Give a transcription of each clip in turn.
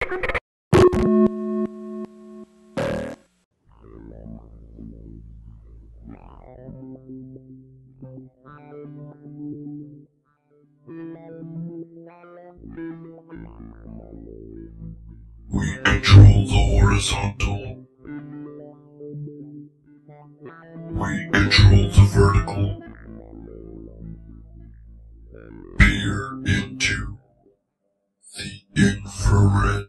We control the horizontal. We control the vertical. Peer into the infrared.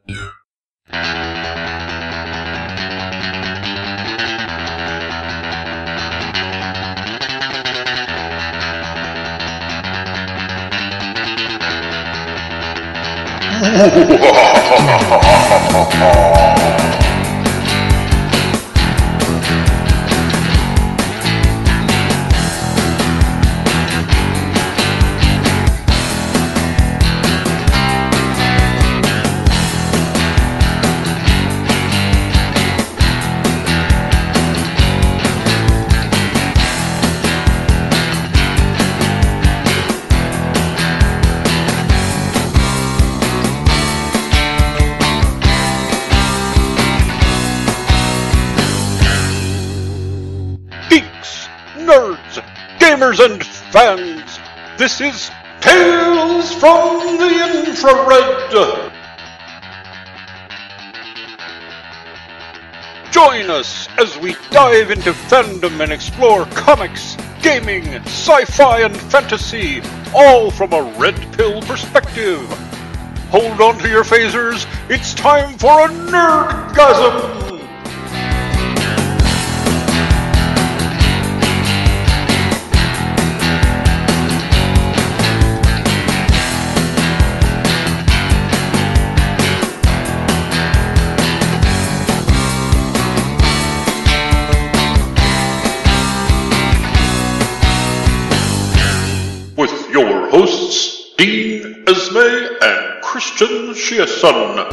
Nerds, gamers, and fans, this is Tales from the Infrared. Join us as we dive into fandom and explore comics, gaming, sci-fi, and fantasy, all from a red pill perspective. Hold on to your phasers, it's time for a nerdgasm! With your hosts, Dean Esme and Christian Chiasson.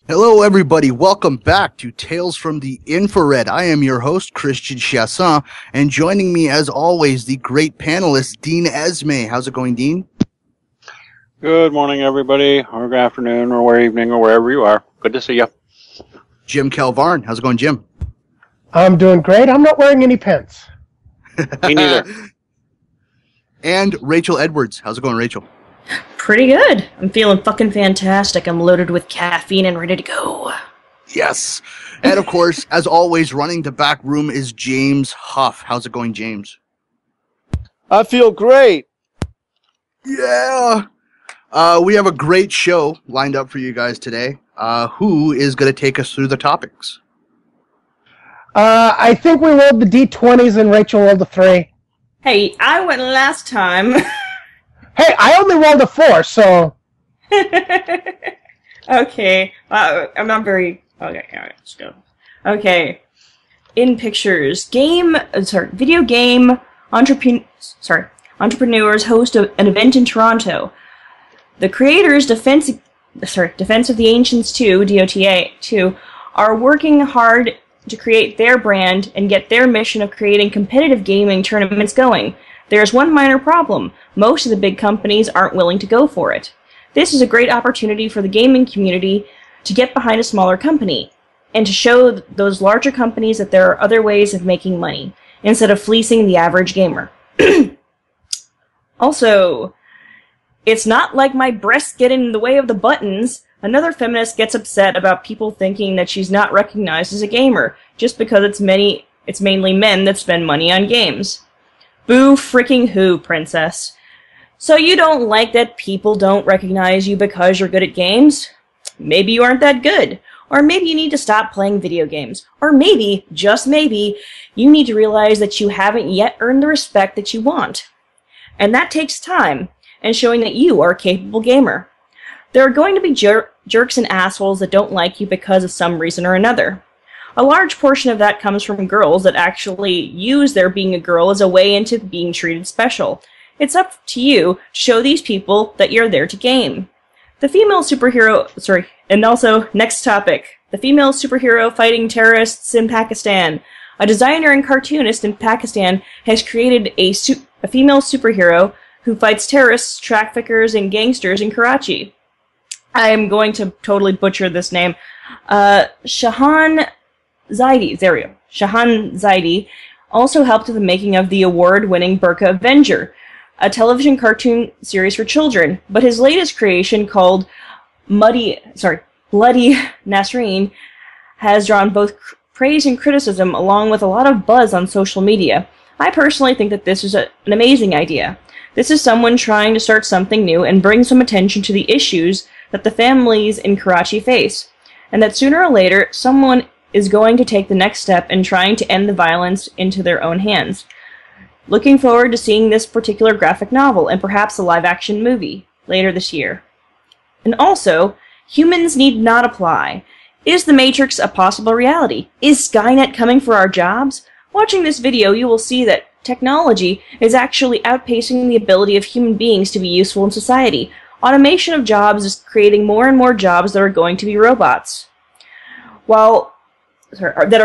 Hello everybody, welcome back to Tales from the Infrared. I am your host, Christian Chiasson, and joining me as always, the great panelist, Dean Esme. How's it going, Dean? Good morning, everybody, or good afternoon, or evening, or wherever you are. Good to see you. Jim Calvarn. How's it going, Jim? I'm doing great. I'm not wearing any pants. Me neither. And Rachel Edwards. How's it going, Rachel? Pretty good. I'm feeling fucking fantastic. I'm loaded with caffeine and ready to go. Yes. And of course, as always, running the back room is James Huff. How's it going, James? I feel great. Yeah. We have a great show lined up for you guys today. Who is going to take us through the topics? I think we rolled the D20s and Rachel rolled a 3. Hey, I went last time. Hey, I only rolled a 4, so... Okay. I'm not very... Okay, alright, let's go. Okay. In pictures. Video game entrepreneurs host an event in Toronto. The creators, Defense of the Ancients 2, DOTA 2, are working hard to create their brand and get their mission of creating competitive gaming tournaments going. There's one minor problem. Most of the big companies aren't willing to go for it. This is a great opportunity for the gaming community to get behind a smaller company and to show those larger companies that there are other ways of making money instead of fleecing the average gamer. Also, it's not like my breasts get in the way of the buttons. Another feminist gets upset about people thinking that she's not recognized as a gamer, just because it's mainly men that spend money on games. Boo freaking who, princess? So you don't like that people don't recognize you because you're good at games? Maybe you aren't that good. Or maybe you need to stop playing video games. Or maybe, just maybe, you need to realize that you haven't yet earned the respect that you want. And that takes time, and showing that you are a capable gamer. There are going to be jerks and assholes that don't like you because of some reason or another. A large portion of that comes from girls that actually use their being a girl as a way into being treated special. It's up to you to show these people that you're there to game. The female superhero, and also, next topic, the female superhero fighting terrorists in Pakistan. A designer and cartoonist in Pakistan has created a female superhero who fights terrorists, traffickers, and gangsters in Karachi. I'm going to totally butcher this name. Shahan Zaidi, there we go. Shahan Zaidi also helped with the making of the award-winning Burqa Avenger, a television cartoon series for children. But his latest creation, called Bloody Nasreen, has drawn both praise and criticism, along with a lot of buzz on social media. I personally think that this is an amazing idea. This is someone trying to start something new and bring some attention to the issues that the families in Karachi face, and that sooner or later someone is going to take the next step in trying to end the violence into their own hands. Looking forward to seeing this particular graphic novel and perhaps a live-action movie later this year. And also, humans need not apply. Is the Matrix a possible reality? Is Skynet coming for our jobs? Watching this video, you will see that technology is actually outpacing the ability of human beings to be useful in society. Automation of jobs is creating more and more jobs that are going to be robots. While that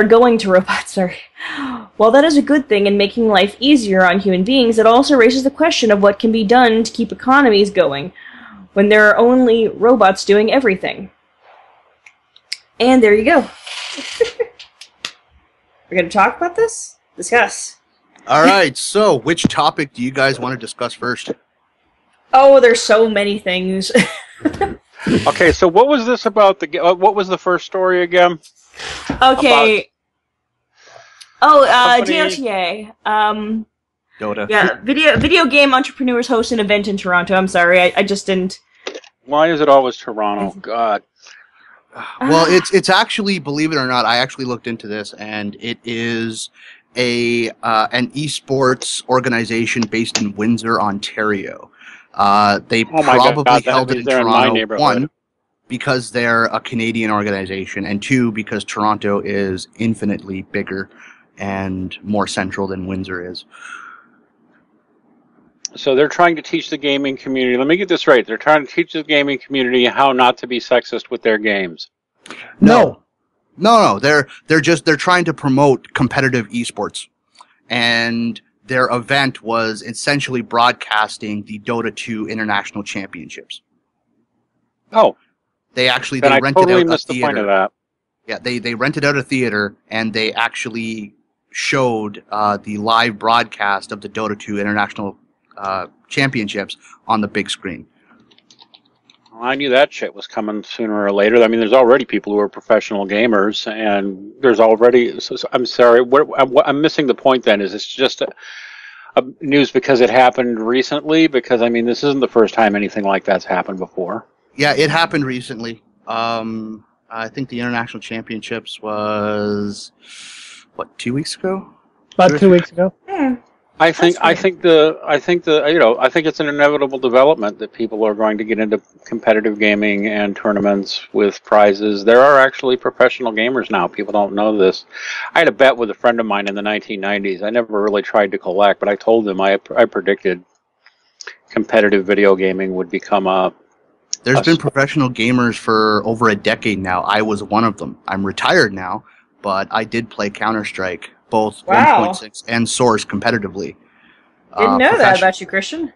is a good thing in making life easier on human beings, it also raises the question of what can be done to keep economies going when there are only robots doing everything. And there you go. We're going to talk about this? Discuss. All right, so which topic do you guys want to discuss first? Oh, there's so many things. Okay, so what was this about? What was the first story again? Okay. DOTA. Dota. Yeah, video game entrepreneurs host an event in Toronto. I'm sorry, I just didn't. Why is it always Toronto? God. Well, it's actually, believe it or not, I actually looked into this, and it is an esports organization based in Windsor, Ontario. They probably held it in Toronto, one, because they're a Canadian organization, and two, because Toronto is infinitely bigger and more central than Windsor is. So they're trying to teach the gaming community. Let me get this right. They're trying to teach the gaming community how not to be sexist with their games. No. They're trying to promote competitive esports, and their event was essentially broadcasting the Dota 2 International Championships. Oh, they rented totally out a missed the point of theater. that. Yeah, they rented out a theater, and they actually showed the live broadcast of the Dota 2 International Championships on the big screen. Well, I knew that shit was coming sooner or later. I mean, there's already people who are professional gamers, and there's already. So I'm sorry. What I'm missing the point. Then is it's just a news because it happened recently. Because I mean, this isn't the first time anything like that's happened before. Yeah, it happened recently. I think the International Championships was 2 weeks ago. About 2 weeks ago. Yeah. I think it's an inevitable development that people are going to get into competitive gaming and tournaments with prizes. There are actually professional gamers now. People don't know this. I had a bet with a friend of mine in the 1990s. I never really tried to collect, but I told him I predicted competitive video gaming would become a. There's been professional gamers for over a decade now. I was one of them. I'm retired now, but I did play Counter-Strike, both 1.6 and Source competitively. Didn't know that about you, Christian.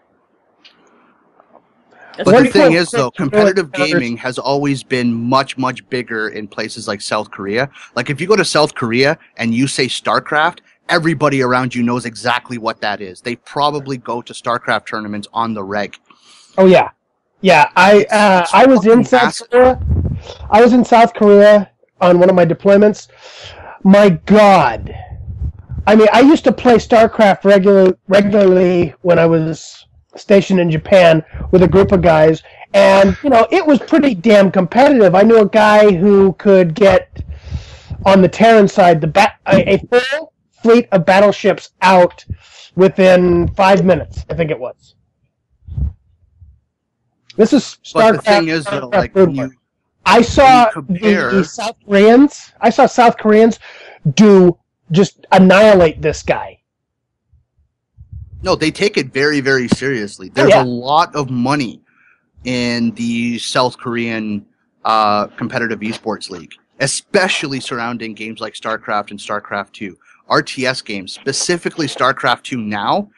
But the thing is, though, competitive gaming has always been much, much bigger in places like South Korea. Like, if you go to South Korea and you say StarCraft, everybody around you knows exactly what that is. They probably go to StarCraft tournaments on the reg. Oh, yeah. Yeah, I was in South Korea. I was in South Korea on one of my deployments. My God. I mean, I used to play StarCraft regularly when I was stationed in Japan with a group of guys, and, it was pretty damn competitive. I knew a guy who could get, on the Terran side, a full fleet of battleships out within 5 minutes, I think it was. This is StarCraft. But the thing is, though, like, I saw the South Koreans. I saw South Koreans just annihilate this guy. No, they take it very, very seriously. There's a lot of money in the South Korean competitive esports league, especially surrounding games like StarCraft and StarCraft 2. RTS games, specifically StarCraft 2 now,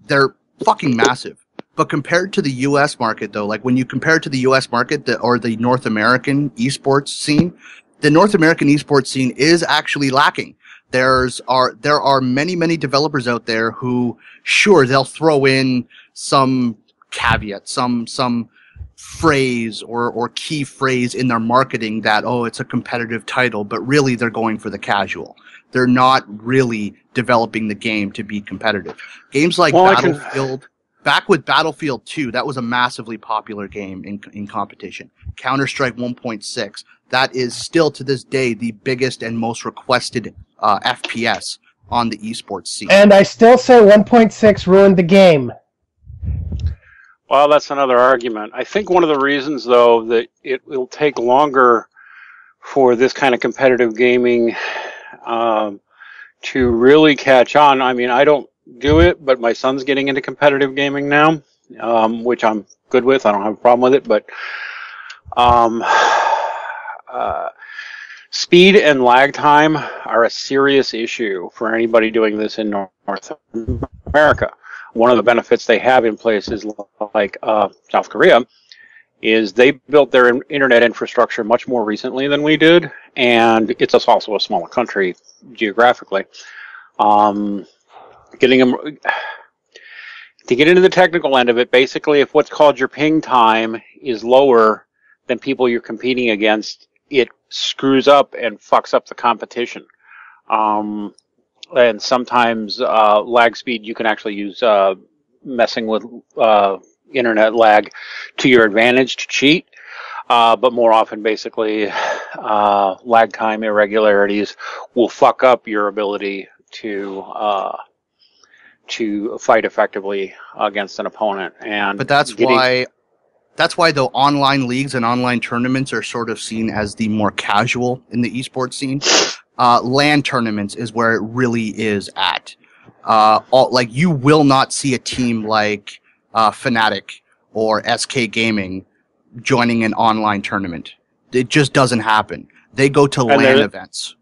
they're fucking massive. But compared to the U.S. market, though, like when you compare it to the U.S. market or the North American esports scene, the North American esports scene is actually lacking. There are many developers out there who, sure, they'll throw in some caveat, some phrase or key phrase in their marketing that, oh, it's a competitive title, but really they're going for the casual. They're not really developing the game to be competitive. Games like Battlefield, back with Battlefield 2, that was a massively popular game in competition. Counter-Strike 1.6, that is still to this day the biggest and most requested FPS on the esports scene. And I still say 1.6 ruined the game. Well, that's another argument. I think one of the reasons, though, that it will take longer for this kind of competitive gaming to really catch on. I mean, I don't do it, but my son's getting into competitive gaming now, which I'm good with. I don't have a problem with it, but speed and lag time are a serious issue for anybody doing this in North America. One of the benefits they have in places like South Korea is they built their internet infrastructure much more recently than we did, and it's also a smaller country geographically. Getting them to get into the technical end of it, basically, if what's called your ping time is lower than people you're competing against, it screws up and fucks up the competition. And sometimes lag speed, you can actually use messing with internet lag to your advantage to cheat. But more often, basically, lag time irregularities will fuck up your ability to fight effectively against an opponent. But that's why the online leagues and online tournaments are sort of seen as the more casual in the esports scene. LAN tournaments is where it really is at. Like you will not see a team like Fnatic or SK Gaming joining an online tournament. It just doesn't happen. They go to LAN events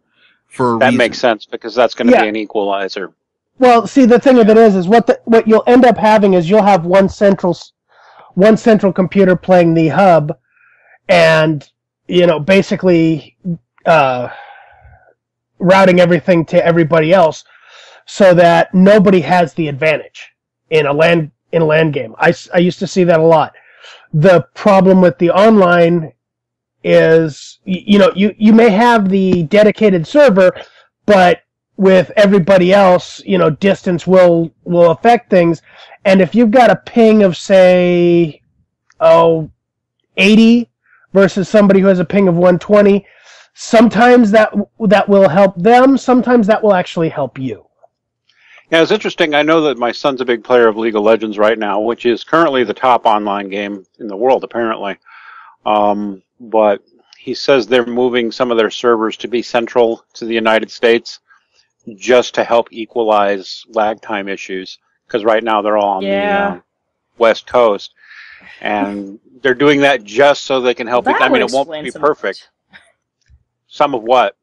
for a that reason. makes sense because that's going to be an equalizer. Well, see, the thing of it is what you'll end up having is you'll have one central computer playing the hub, and basically routing everything to everybody else, so that nobody has the advantage in a LAN game. I used to see that a lot. The problem with the online is you may have the dedicated server, but with everybody else, distance will affect things. And if you've got a ping of, say, 80 versus somebody who has a ping of 120, sometimes that will help them. Sometimes that will actually help you. Yeah, it's interesting. I know that my son's a big player of League of Legends right now, which is currently the top online game in the world, apparently. But he says they're moving some of their servers to be central to the United States just to help equalize lag time issues, because right now they're all on the West Coast. And they're doing that just so they can help. I mean, it won't be perfect. Some of what?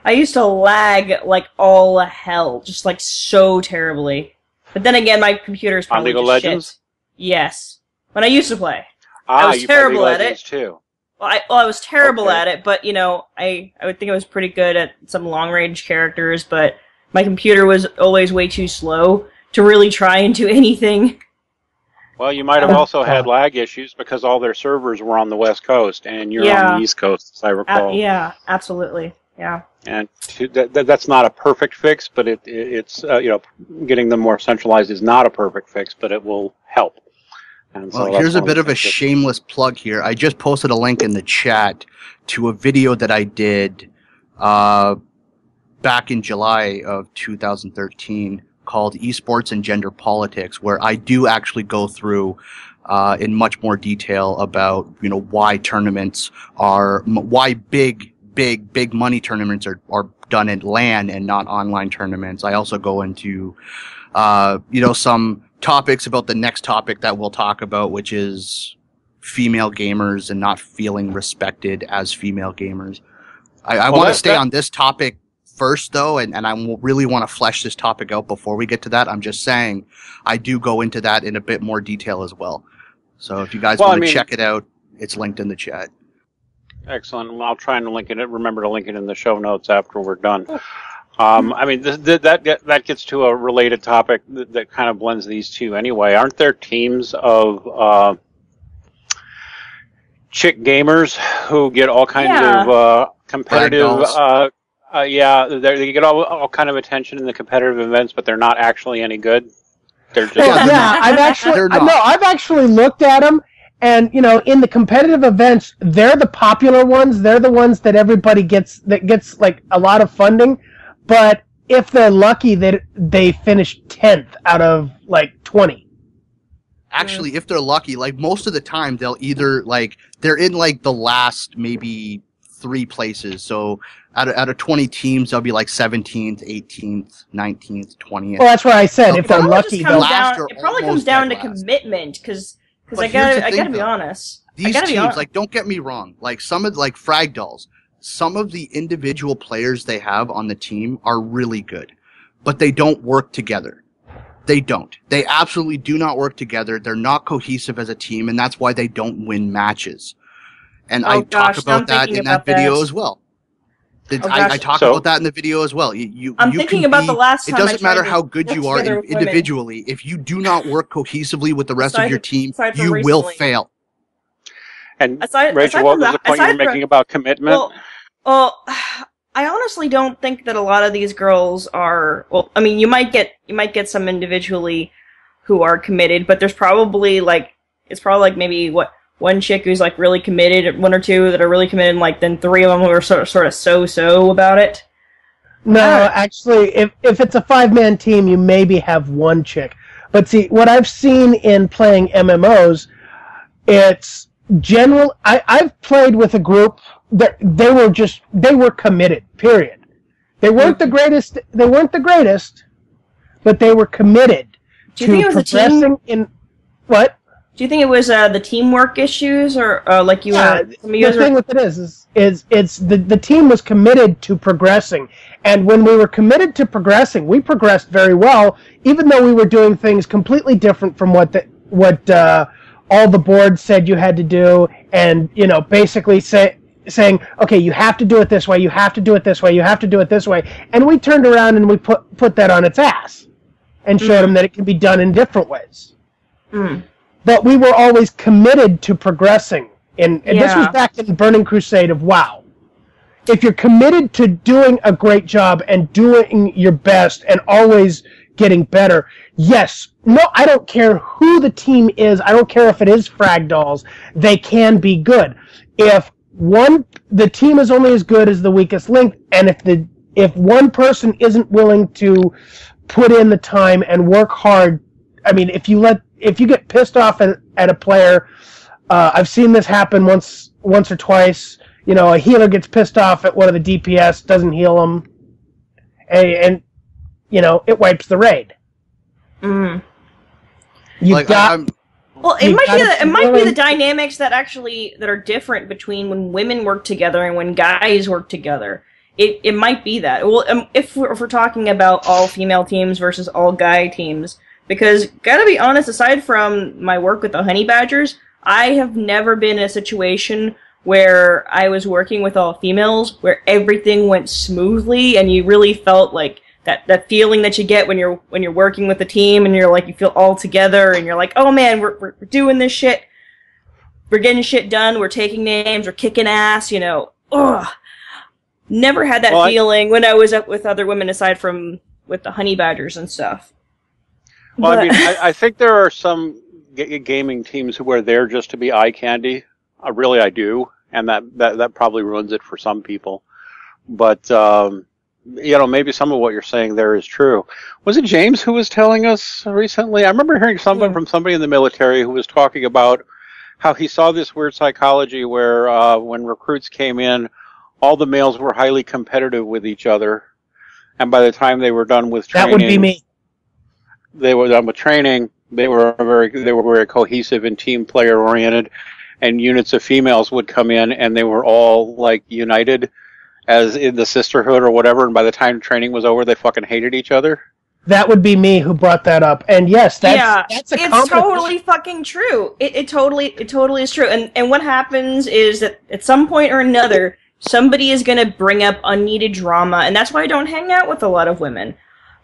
I used to lag like all hell, just like so terribly. But then again, my computer's probably on League of just Legends? shit. Yes, when I used to play, I was terrible at it. Too. Well, I was terrible at it, but I would think I was pretty good at some long range characters. But my computer was always way too slow to really try and do anything. Well, you might have also had lag issues because all their servers were on the West Coast, and you're on the East Coast, as I recall. Yeah, absolutely. Yeah. And that's not a perfect fix, but it's getting them more centralized is not a perfect fix, but it will help. And well, here's a bit of a shameless plug here. I just posted a link in the chat to a video that I did back in July of 2013 called Esports and Gender Politics, where I do actually go through in much more detail about why tournaments why big money tournaments are done in LAN and not online tournaments. I also go into some topics about the next topic that we'll talk about, which is female gamers and not feeling respected as female gamers. I want to stay on this topic first, though, and I really want to flesh this topic out before we get to that, I'm just saying I do go into that in a bit more detail as well. So if you guys want to check it out, it's linked in the chat. Excellent. I'll try and remember to link it in the show notes after we're done. I mean, that gets to a related topic that kind of blends these two anyway. Aren't there teams of chick gamers who get all kinds of competitive? They get all kind of attention in the competitive events, but they're not actually any good. They're just I've actually looked at them. And, you know, in the competitive events, they're the popular ones. They're the ones that everybody gets like a lot of funding. But if they're lucky, they finish 10th out of like 20. Actually, if they're lucky, like most of the time, they'll either they're in like the last maybe 3 places. So out of 20 teams, they'll be like 17th, 18th, 19th, 20th. Well, that's what I said. If they're lucky, it probably comes down to commitment because I gotta be honest. These teams, like, don't get me wrong. Like some of Frag Dolls, some of the individual players they have on the team are really good, but they don't work together. They don't. They absolutely do not work together. They're not cohesive as a team, and that's why they don't win matches. And I talk about that in that video as well. I talk about that in the video as well. I'm thinking about the last time. It doesn't matter how good you are individually. If you do not work cohesively with the rest of your team, you will fail. And Rachel, what was the point you were making about commitment? Well, I honestly don't think that a lot of these girls are. Well, I mean, you might get some individually who are committed, but there's probably maybe one chick who's like really committed, 1 or 2 that are really committed, and like then 3 of them who are sort of so about it. No, actually, if it's a 5-man team, you maybe have 1 chick. But see, what I've seen in playing MMOs, it's general. I've played with a group that they were committed. Period. They weren't the greatest. But they were committed to progressing in what. Do you think it was the teamwork issues, or like you were? The thing with it is it's the team was committed to progressing, and when we were committed to progressing, we progressed very well, even though we were doing things completely different from what all the board said you had to do, and you know, basically saying, okay, you have to do it this way, you have to do it this way, you have to do it this way, and we turned around and we put that on its ass, and showed them that it can be done in different ways. But we were always committed to progressing. And this was back in Burning Crusade of WoW. If you're committed to doing a great job and doing your best and always getting better, I don't care who the team is. I don't care if it is Frag Dolls. They can be good. If the team is only as good as the weakest link, and if one person isn't willing to put in the time and work hard, I mean, if you get pissed off at a player, I've seen this happen once or twice. You know, a healer gets pissed off at one of the DPS, doesn't heal them, and you know, it wipes the raid. Well, it might be the dynamics that are different between when women work together and when guys work together. It might be that. Well, if we're talking about all female teams versus all guy teams. Because, gotta be honest, aside from my work with the Honey Badgers, I have never been in a situation where I was working with all females, where everything went smoothly, and you really felt like that feeling that you get when you're working with a team, and you're like, you feel all together, and you're like, oh man, we're doing this shit, we're getting shit done, we're taking names, we're kicking ass, you know. Ugh. Never had that feeling when I was up with other women aside from with the Honey Badgers and stuff. Well, I mean, I think there are some gaming teams where they're just to be eye candy. Really, I do, and that probably ruins it for some people. But you know, maybe some of what you're saying there is true. Was it James who was telling us recently? I remember hearing something from somebody in the military who was talking about how he saw this weird psychology where when recruits came in, all the males were highly competitive with each other, and by the time they were done with training, that would be me. They were done with training. They were very cohesive and team player oriented, and units of females would come in and they were all like united as in the sisterhood or whatever, and by the time training was over, they fucking hated each other? That would be me who brought that up. And yes, that's a it's totally fucking true. It totally is true. And what happens is that at some point or another, somebody is going to bring up unneeded drama, and that's why I don't hang out with a lot of women.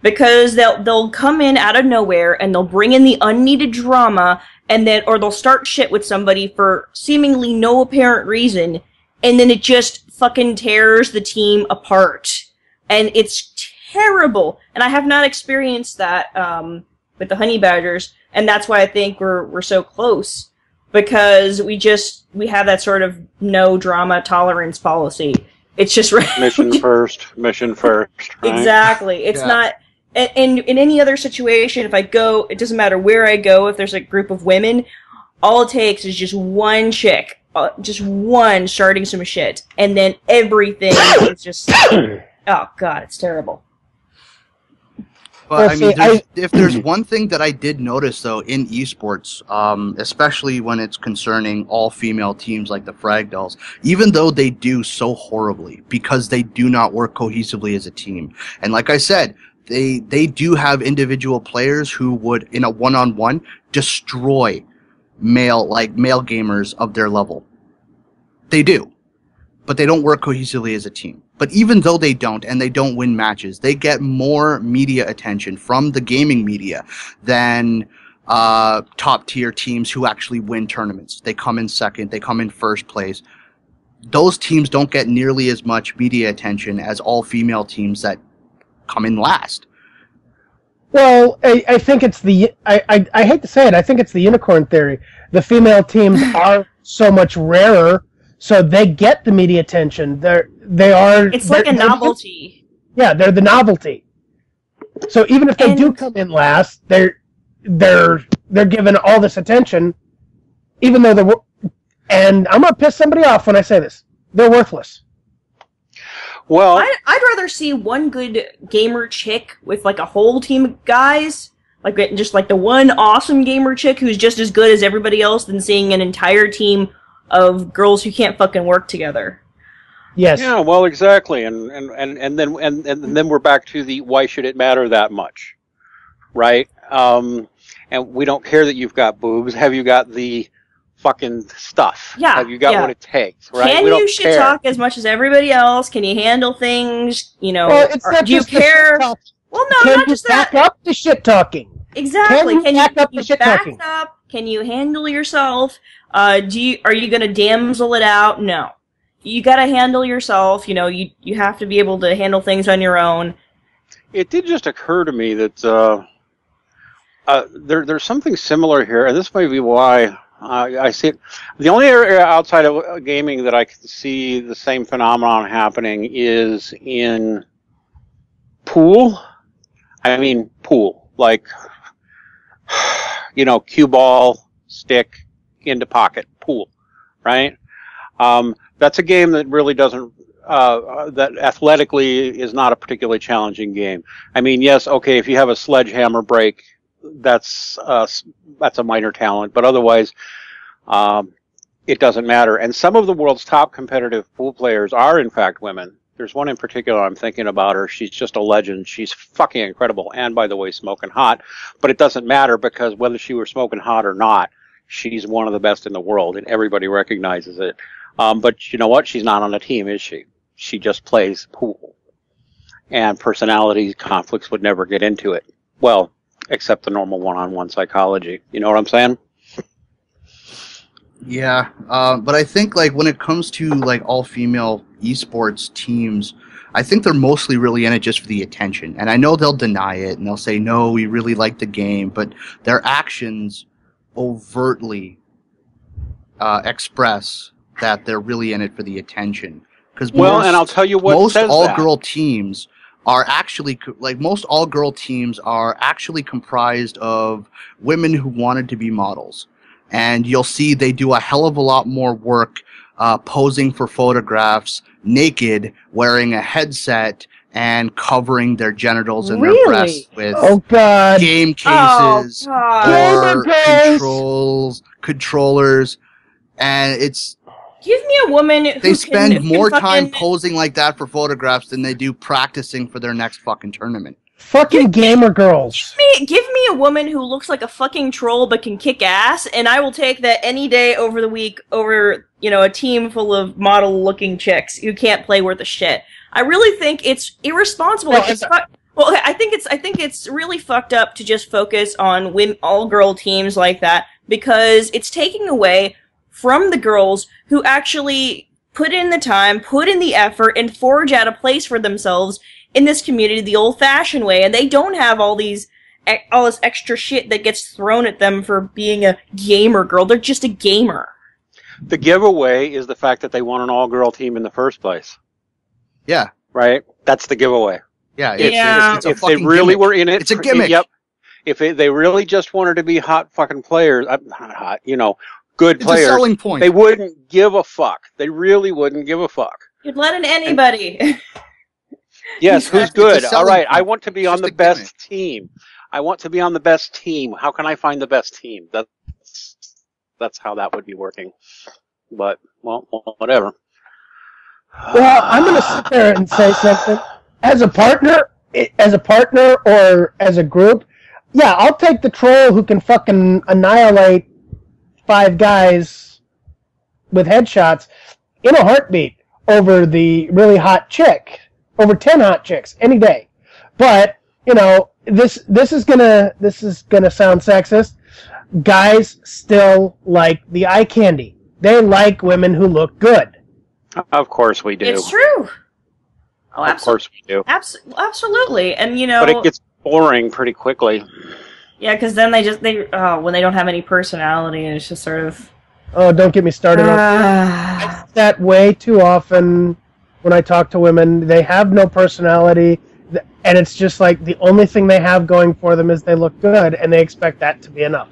Because they'll come in out of nowhere and they'll bring in the unneeded drama, and then or they'll start shit with somebody for seemingly no apparent reason, and then it just fucking tears the team apart. And it's terrible. And I have not experienced that with the Honey Badgers, and that's why I think we're so close, because we have that sort of no drama tolerance policy. It's just mission first, right? Exactly. It's not. And in any other situation, if I go, it doesn't matter where I go, if there's a group of women, all it takes is just one chick, just one starting some shit, and then everything is just, oh god, it's terrible. But I mean, if there's one thing that I did notice, though, in esports, especially when it's concerning all-female teams like the Frag Dolls, even though they do so horribly because they do not work cohesively as a team, and like I said, they do have individual players who would, in a one-on-one, destroy male gamers of their level. They do. But they don't work cohesively as a team. But even though they don't, and they don't win matches, they get more media attention from the gaming media than top-tier teams who actually win tournaments. They come in second, they come in first place. Those teams don't get nearly as much media attention as all-female teams that come in last. Well, I think it's I hate to say it, I think it's the unicorn theory. The female teams are so much rarer, so they get the media attention. It's like a novelty. Yeah, they're the novelty. So even if they do come in last, they're given all this attention, even though and I'm gonna piss somebody off when I say this. They're worthless. Well, I'd rather see one good gamer chick with like a whole team of guys, like just like the one awesome gamer chick who's just as good as everybody else, than seeing an entire team of girls who can't fucking work together. Yes. Yeah. Well, exactly. And then we're back to the why should it matter that much, right? And we don't care that you've got boobs. Have you got the fucking stuff? Yeah. Have you got what it takes? Right? Can you shit talk as much as everybody else? Can you handle things? You know, well, it's not do you care? Well, no, can not just that. Can you back up the shit talking? Exactly. Can you back up the shit talking? Can you handle yourself? Are you gonna damsel it out? No. You gotta handle yourself. You know, you have to be able to handle things on your own. It did just occur to me that there's something similar here, and this may be why I see it. The only area outside of gaming that I can see the same phenomenon happening is in pool. I mean pool, like, you know, cue ball, stick, into pocket, pool, right? That's a game that really doesn't, that athletically is not a particularly challenging game. I mean, yes, okay, if you have a sledgehammer break, that's a minor talent, but otherwise, it doesn't matter. And some of the world's top competitive pool players are, in fact, women. There's one in particular I'm thinking about her. She's just a legend. She's fucking incredible. And, by the way, smoking hot. But it doesn't matter, because whether she were smoking hot or not, she's one of the best in the world, and everybody recognizes it. But you know what? She's not on a team, is she? She just plays pool. And personality conflicts would never get into it. Well, except the normal one-on-one psychology. You know what I'm saying? Yeah, but I think, like, when it comes to, like, all-female esports teams, I think they're mostly really in it just for the attention. And I know they'll deny it, and they'll say, no, we really like the game, but their actions overtly express that they're really in it for the attention. Because and I'll tell you what most all-girl teams are actually, like, most all-girl teams are actually comprised of women who wanted to be models. And you'll see they do a hell of a lot more work posing for photographs naked, wearing a headset, and covering their genitals and their breasts with game cases or controllers. And Give me a woman who They spend can more time fucking- posing like that for photographs than they do practicing for their next fucking tournament. Fucking gamer girls. Give me a woman who looks like a fucking troll but can kick ass, and I will take that any day over the week over, a team full of model-looking chicks who can't play worth a shit. I really think it's irresponsible. I think it's really fucked up to just focus on all-girl teams like that, because it's taking away from the girls who actually put in the time, put in the effort, and forge out a place for themselves in this community the old-fashioned way, and they don't have all this extra shit that gets thrown at them for being a gamer girl. They're just a gamer. The giveaway is the fact that they won an all-girl team in the first place. Yeah. Right? That's the giveaway. Yeah. It's a if they fucking really gimmick. were in it, It's a gimmick. Yep. If they really just wanted to be hot fucking players, not hot, good It's players, a selling point. they wouldn't give a fuck. They really wouldn't give a fuck. You'd let in anybody. Yes, who's good? All right, I want to be on just the a gimmick. best team. I want to be on the best team. How can I find the best team? That's how that would be working. But, well, whatever. Well, I'm going to sit there and say something. As a partner or as a group, yeah, I'll take the troll who can fucking annihilate 5 guys with headshots in a heartbeat over the really hot chick, over 10 hot chicks any day. But, this is gonna sound sexist. Guys still like the eye candy. They like women who look good. Of course we do. It's true. Oh, Of course we do. Absolutely. And, But it gets boring pretty quickly. Yeah, because then when they don't have any personality, and it's just sort of... Oh, don't get me started on that way too often when I talk to women. They have no personality, and it's just like the only thing they have going for them is they look good, and they expect that to be enough.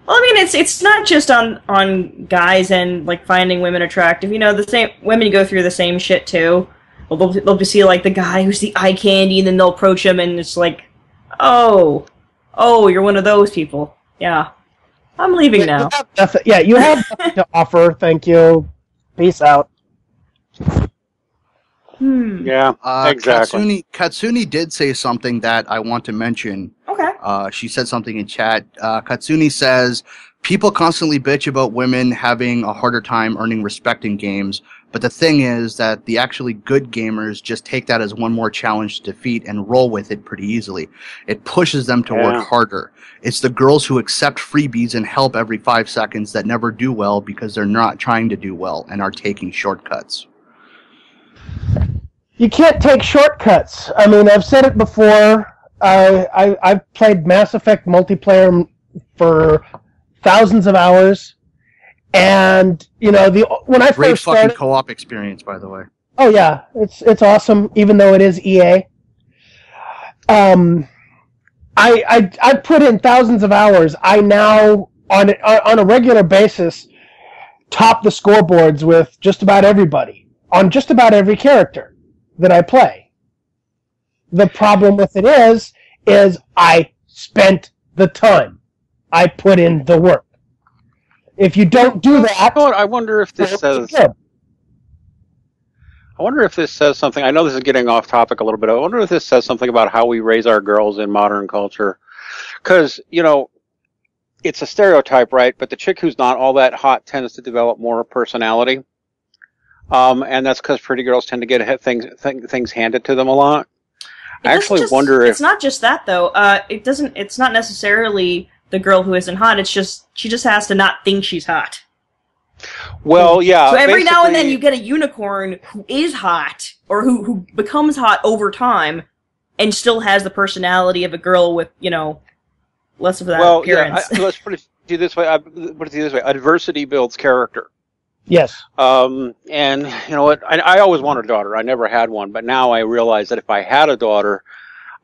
Well, I mean, it's not just on guys and, like, finding women attractive. The same women go through the same shit, too. Well, they'll just see, like, the guy who's the eye candy, and then they'll approach him, and it's like, oh, you're one of those people. Yeah. I'm leaving now. You have nothing to offer. Thank you. Peace out. Yeah, exactly. Katsuni did say something that I want to mention. Okay. She said something in chat. Katsuni says, people constantly bitch about women having a harder time earning respect in games, but the thing is that the actually good gamers just take that as one more challenge to defeat and roll with it pretty easily. It pushes them to work harder. It's the girls who accept freebies and help every 5 seconds that never do well because they're not trying to do well and are taking shortcuts. You can't take shortcuts. I mean, I've said it before. I've played Mass Effect multiplayer for thousands of hours, and when I Great first fucking started, co-op experience, by the way. oh yeah, it's awesome. Even though it is EA, I put in thousands of hours. I now on a regular basis top the scoreboards with just about everybody on just about every character that I play. The problem with it is I spent the time. I put in the work. If you don't do that... I wonder if this says... I wonder if this says something... I know this is getting off topic a little bit. I wonder if this says something about how we raise our girls in modern culture. Because, it's a stereotype, right? But the chick who's not all that hot tends to develop more personality. And that's because pretty girls tend to get things handed to them a lot. I actually wonder if... It's not just that, though. It's not necessarily the girl who isn't hot. It's just, she just has to not think she's hot. Well, yeah. So every now and then you get a unicorn who is hot, or who becomes hot over time, and still has the personality of a girl with, less of that appearance. Yeah, let's put it this way. Adversity builds character. Yes. And you know what? I always wanted a daughter. I never had one, but now I realize that if I had a daughter,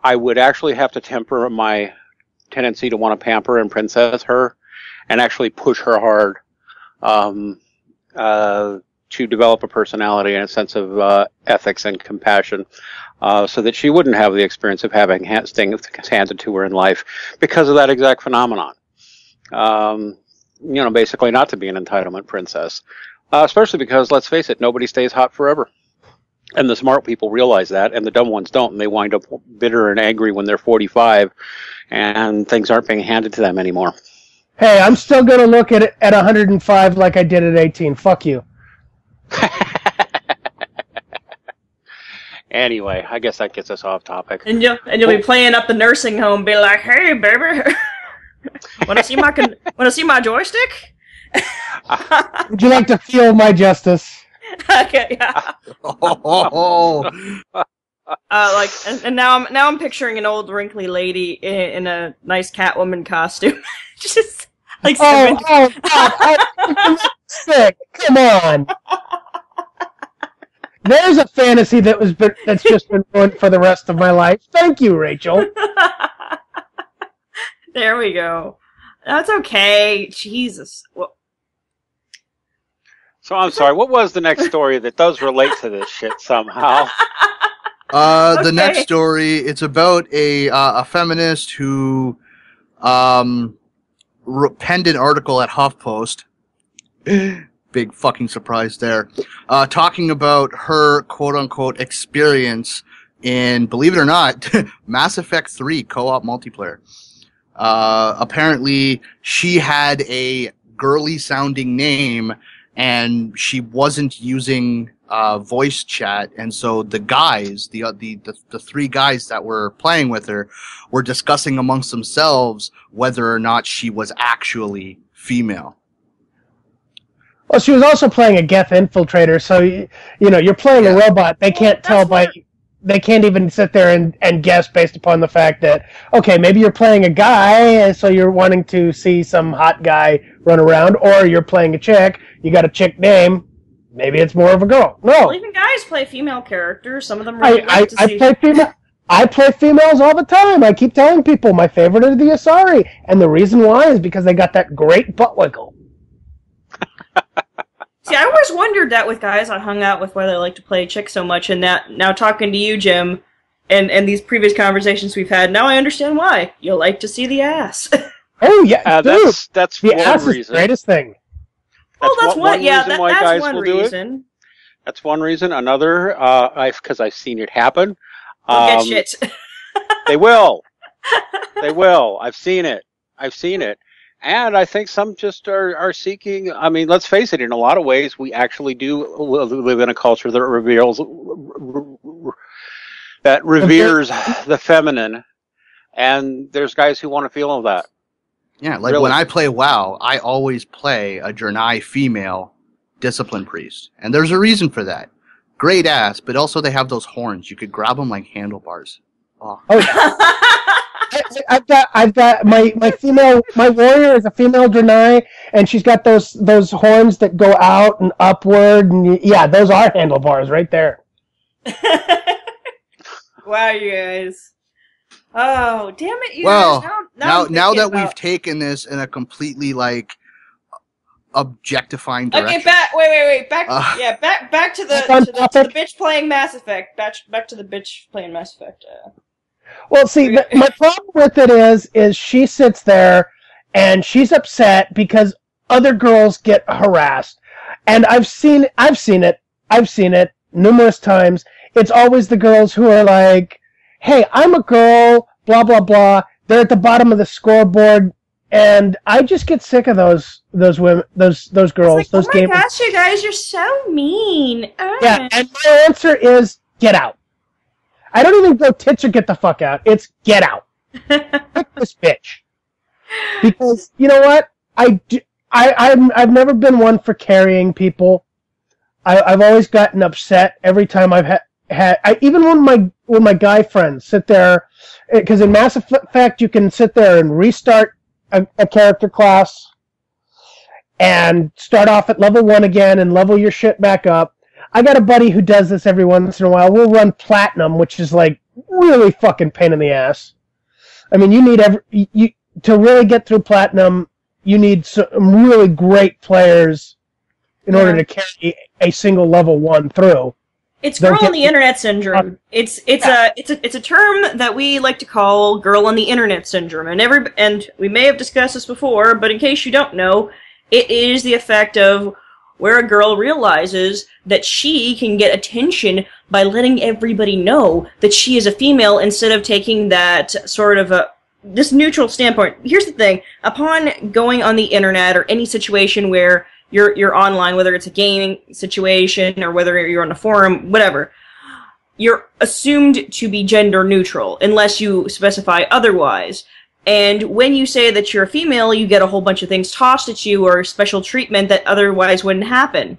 I would actually have to temper my tendency to want to pamper and princess her, and actually push her hard to develop a personality and a sense of ethics and compassion, so that she wouldn't have the experience of having things handed to her in life because of that exact phenomenon. Basically not to be an entitlement princess. Especially because, let's face it, nobody stays hot forever. And the smart people realize that, and the dumb ones don't, and they wind up bitter and angry when they're 45, and things aren't being handed to them anymore. Hey, I'm still going to look at it at 105 like I did at 18. Fuck you. Anyway, I guess that gets us off topic. And you'll be playing up the nursing home, be like, "Hey, baby, want to see my joystick? Would you like to feel my justice?" Okay, yeah. And now I'm picturing an old wrinkly lady in a nice Catwoman costume, just like. God, I'm sick. Come on. There's a fantasy that's just been ruined for the rest of my life. Thank you, Rachel. There we go. That's okay. Jesus. Well, so I'm sorry, what was the next story that does relate to this shit somehow? The next story, it's about a feminist who penned an article at HuffPost. Big fucking surprise there. Talking about her quote-unquote experience in, believe it or not, Mass Effect 3 co-op multiplayer. Apparently, she had a girly-sounding name, and she wasn't using voice chat, and so the guys, the three guys that were playing with her, were discussing amongst themselves whether or not she was actually female. Well, she was also playing a Geth infiltrator, so you're playing a robot. They can't tell they can't even sit there and guess based upon the fact that, okay, maybe you're playing a guy, so you're wanting to see some hot guy run around, or you're playing a chick, you got a chick name, maybe it's more of a girl. No. Well, even guys play female characters. Some of them really like to see... I play females all the time. I keep telling people my favorite are the Asari, and the reason why is because they got that great butt wiggle. See, I always wondered that with guys I hung out with, why they like to play chicks so much, and that now talking to you, Jim, and these previous conversations we've had, now I understand why. You like to see the ass. Oh, yeah, dude. That's the one ass reason. is the greatest thing. That's one reason. That's one reason. Another, because I've seen it happen. Get shit. They will. They will. I've seen it. And I think some just are seeking, I mean, let's face it, in a lot of ways, we actually do live in a culture that reveres the feminine, and there's guys who want to feel that. Yeah, like when I play WoW, I always play a Draenei female discipline priest, and there's a reason for that. Great ass, but also they have those horns. You could grab them like handlebars. Oh yeah. I've got my warrior is a female Draenei, and she's got those horns that go out and upward, and yeah, those are handlebars right there. Wow, you guys. Oh, damn it, you guys. Now that we've taken this in a completely, objectifying direction. Okay, wait. Back to the bitch playing Mass Effect. Back to the bitch playing Mass Effect. Well, see, my problem with it is she sits there and she's upset because other girls get harassed. And I've seen it numerous times. It's always the girls who are like, hey, I'm a girl, blah, blah, blah. They're at the bottom of the scoreboard. And I just get sick of those women, those girls, those gamers. Oh my gosh, you guys, you're so mean. Yeah, and my answer is get out. I don't even go tits or get the fuck out. It's get out. Pick this bitch. Because, you know what? I've never been one for carrying people. I've always gotten upset every time I've had even when my guy friends sit there, because in Mass Effect you can sit there and restart a character class and start off at level 1 again and level your shit back up. I got a buddy who does this every once in a while. We'll run Platinum, which is really fucking pain in the ass. I mean, you need to really get through Platinum, you need some really great players in order to carry a single level 1 through. It's girl on the internet syndrome. It's a term that we like to call girl on the internet syndrome, and we may have discussed this before, but in case you don't know, it is the effect of where a girl realizes that she can get attention by letting everybody know that she is a female instead of taking that sort of this neutral standpoint. Here's the thing. Upon going on the internet or any situation where you're online, whether it's a gaming situation or whether you're on a forum, whatever, you're assumed to be gender neutral unless you specify otherwise. And when you say that you're a female, you get a whole bunch of things tossed at you or special treatment that otherwise wouldn't happen.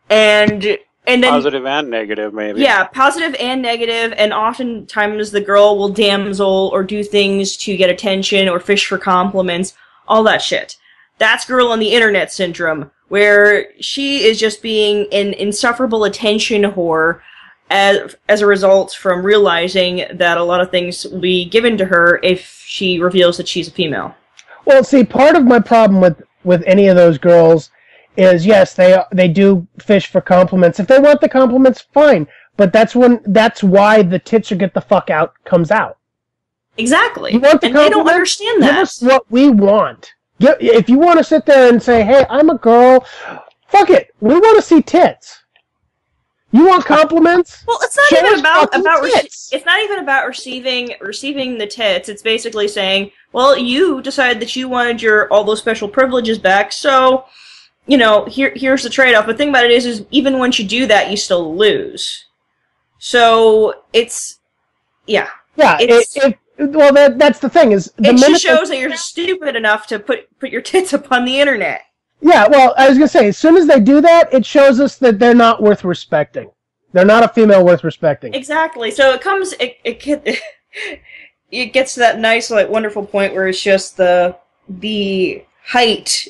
And then positive and negative, maybe. Yeah, positive and negative, and oftentimes the girl will damsel or do things to get attention or fish for compliments, all that shit. That's girl on the internet syndrome, where she is just being an insufferable attention whore as a result from realizing that a lot of things will be given to her if she reveals that she's a female. Well, see, part of my problem with any of those girls is, yes, they do fish for compliments. If they want the compliments, fine. But that's why the tits or get the fuck out comes out. Exactly. You want the and they don't understand that. Give us what we want. If you want to sit there and say, hey, I'm a girl, fuck it. We want to see tits. You want compliments? Well, it's not even about it's not even about receiving the tits. It's basically saying, well, you decided that you wanted all those special privileges back, so here's the trade-off. The thing about it is even once you do that, you still lose. So it's that's the thing is it just shows that you're stupid enough to put your tits up on the internet. Yeah, well, I was going to say, as soon as they do that, it shows us that they're not worth respecting. They're not a female worth respecting. Exactly. So it gets to that nice, wonderful point where it's just the height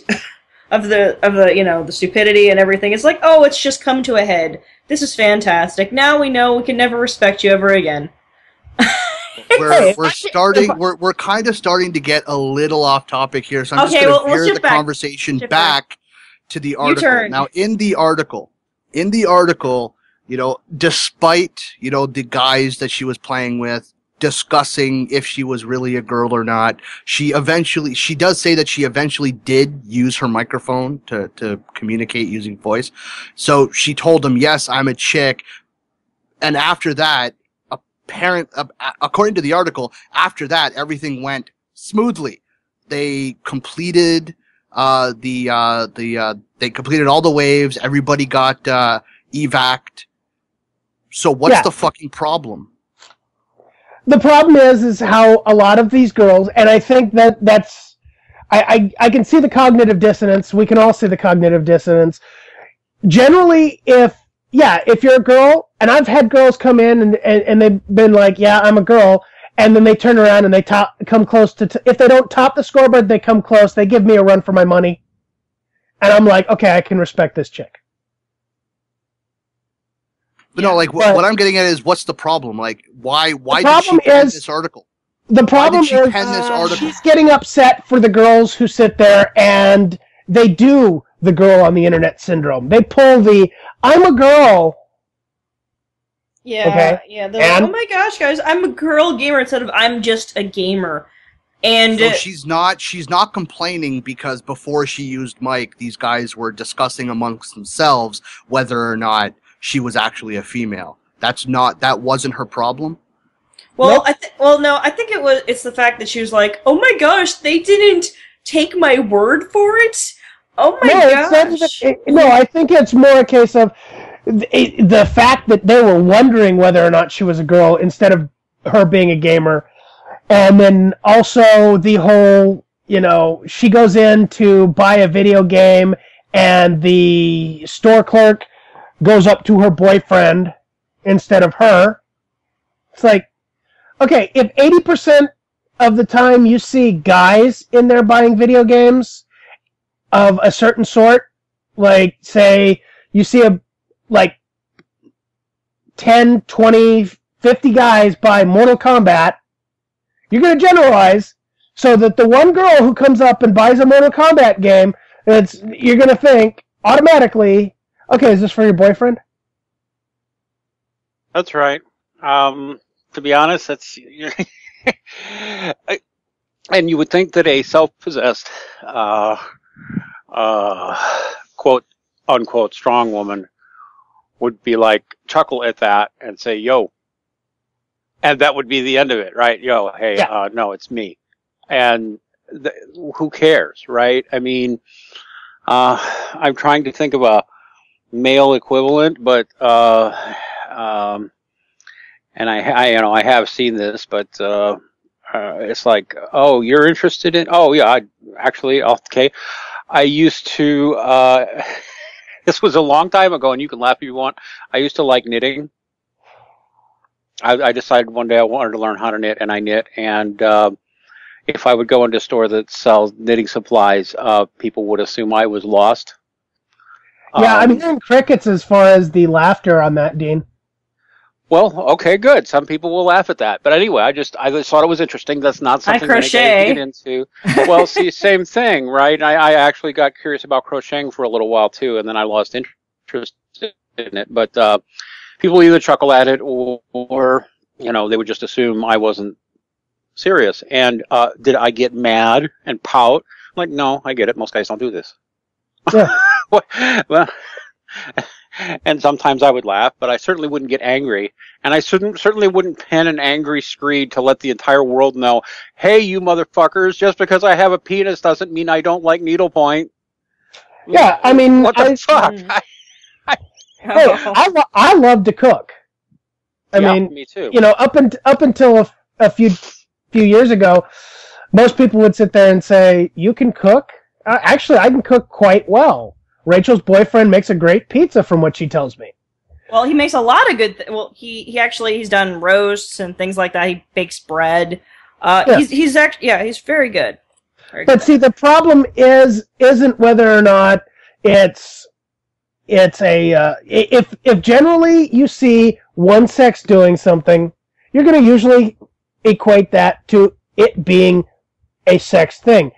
of the stupidity and everything. It's like, oh, it's just come to a head. This is fantastic. Now we know we can never respect you ever again. We're kind of starting to get a little off topic here, so I'm just going to veer the conversation back to the article. Now, in the article, despite the guys that she was playing with discussing if she was really a girl or not, she does say that she eventually did use her microphone to communicate using voice. So she told them, "Yes, I'm a chick," and after that, according to the article, after that, everything went smoothly. They completed they completed all the waves. Everybody got evac'd. So what's the fucking problem? The problem is how a lot of these girls, and I think that's I can see the cognitive dissonance. We can all see the cognitive dissonance. Generally, if you're a girl, and I've had girls come in and they've been like, yeah, I'm a girl, and then they turn around and they come close to, if they don't top the scoreboard, they come close, they give me a run for my money. And I'm like, okay, I can respect this chick. But no, what I'm getting at is, what's the problem? Like, why did she pen this article? The problem is she's getting upset for the girls who sit there and they do the girl on the internet syndrome. They pull the, I'm a girl. Yeah, okay? Yeah. Oh my gosh, guys, I'm a girl gamer instead of I'm just a gamer. And so she's not complaining because before she used mic, these guys were discussing amongst themselves whether or not she was actually a female. That wasn't her problem. Well, nope. I think it's the fact that she was like, oh my gosh, they didn't take my word for it. Oh my gosh. I think it's more a case of the fact that they were wondering whether or not she was a girl instead of her being a gamer. And then also the whole, she goes in to buy a video game and the store clerk goes up to her boyfriend instead of her. It's like, okay, if 80% of the time you see guys in there buying video games of a certain sort, like, say, you see 10, 20, 50 guys buy Mortal Kombat, you're going to generalize so that the one girl who comes up and buys a Mortal Kombat game, you're going to think automatically, okay, is this for your boyfriend? That's right. To be honest, that's and you would think that a self-possessed quote unquote strong woman would be like, chuckle at that and say, yo. And that would be the end of it, right? Yo, hey, no, it's me. And who cares, right? I mean, I'm trying to think of a male equivalent, but, and I have seen this, but, it's like, oh, you're interested in, oh yeah, okay. I used to, this was a long time ago, and you can laugh if you want. I used to like knitting. I decided one day I wanted to learn how to knit, and I knit. And if I would go into a store that sells knitting supplies, people would assume I was lost. Yeah, I'm hearing crickets as far as the laughter on that, Dean. Well, okay, good. Some people will laugh at that. But anyway, I just thought it was interesting. That's not something that I get into. Well, see, same thing, right? I actually got curious about crocheting for a little while, too, and then I lost interest in it. But people either chuckle at it or, they would just assume I wasn't serious. And did I get mad and pout? I'm like, no, I get it. Most guys don't do this. Yeah. Well, and sometimes I would laugh, but I certainly wouldn't get angry. And I certainly wouldn't pen an angry screed to let the entire world know, hey, you motherfuckers, just because I have a penis doesn't mean I don't like needlepoint. Yeah, I mean... What the fuck? I love to cook. I mean, me too. Up until a few years ago, most people would sit there and say, you can cook? Actually, I can cook quite well. Rachel's boyfriend makes a great pizza, from what she tells me. Well, he makes a lot of good. He's done roasts and things like that. He bakes bread. He's very good. But see, the problem isn't whether or not it's a if generally you see one sex doing something, you're going to usually equate that to it being a sex thing.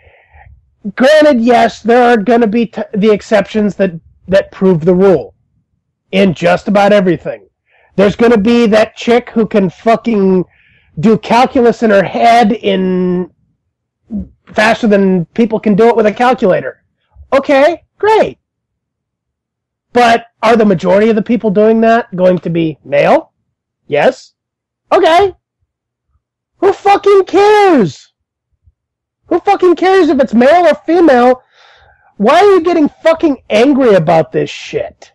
Granted, yes, there are going to be the exceptions that prove the rule in just about everything. There's going to be that chick who can fucking do calculus in her head in faster than people can do it with a calculator. Okay, great. But are the majority of the people doing that going to be male? Yes. Okay. Who fucking cares? Who fucking cares if it's male or female? Why are you getting fucking angry about this shit?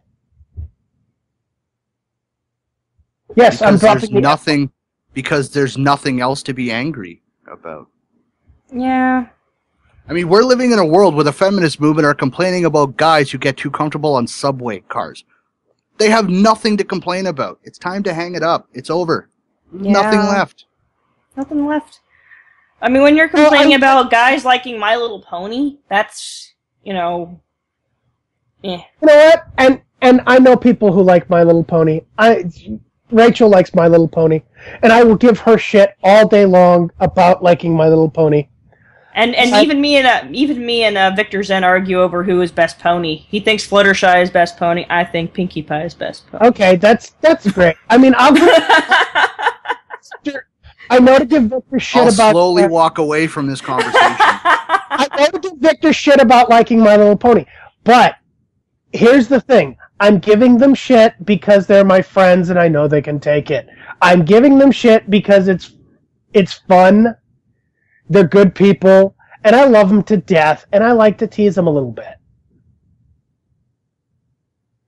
Yes, I'm dropping because there's nothing else to be angry about. Yeah. I mean, we're living in a world where the feminist movement are complaining about guys who get too comfortable on subway cars. They have nothing to complain about. It's time to hang it up. It's over. Yeah. Nothing left. Nothing left. I mean, when you're complaining about guys liking My Little Pony, that's, eh. You know what? And I know people who like My Little Pony. Rachel likes My Little Pony, and I will give her shit all day long about liking My Little Pony. And even me and Victor Zen argue over who is best pony. He thinks Fluttershy is best pony. I think Pinkie Pie is best pony. Okay, that's great. I mean, I know to give Victor shit I'll about... slowly walk away from this conversation. I know to give Victor shit about liking My Little Pony, but here's the thing. I'm giving them shit because they're my friends and I know they can take it. I'm giving them shit because it's fun. They're good people, and I love them to death, and I like to tease them a little bit.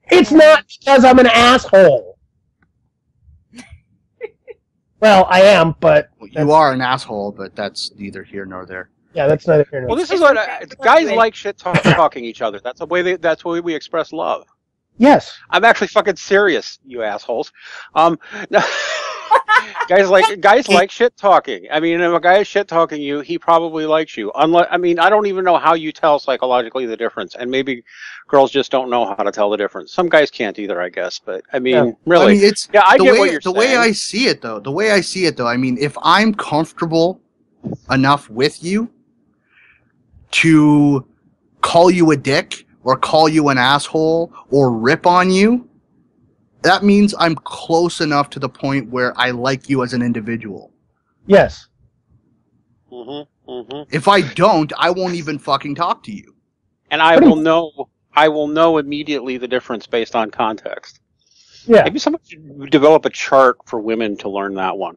It's not because I'm an asshole. Well, I am, but... You are an asshole, but that's neither here nor there. Yeah, that's neither here nor there. Well, this is what... guys like shit talking each other. That's the way we express love. Yes. I'm actually fucking serious, you assholes. Guys like shit talking. I mean, if a guy is shit talking you, he probably likes you. I don't even know how you tell psychologically the difference, and maybe girls just don't know how to tell the difference. Some guys can't either, I guess. But I mean, really, I get what you're saying. The way I see it, though. I mean, if I'm comfortable enough with you to call you a dick or call you an asshole or rip on you, that means I'm close enough to the point where I like you as an individual. Yes. Mm-hmm. Mm-hmm. If I don't, I won't even fucking talk to you. And I will know I will know immediately the difference based on context. Yeah. Maybe someone should develop a chart for women to learn that one,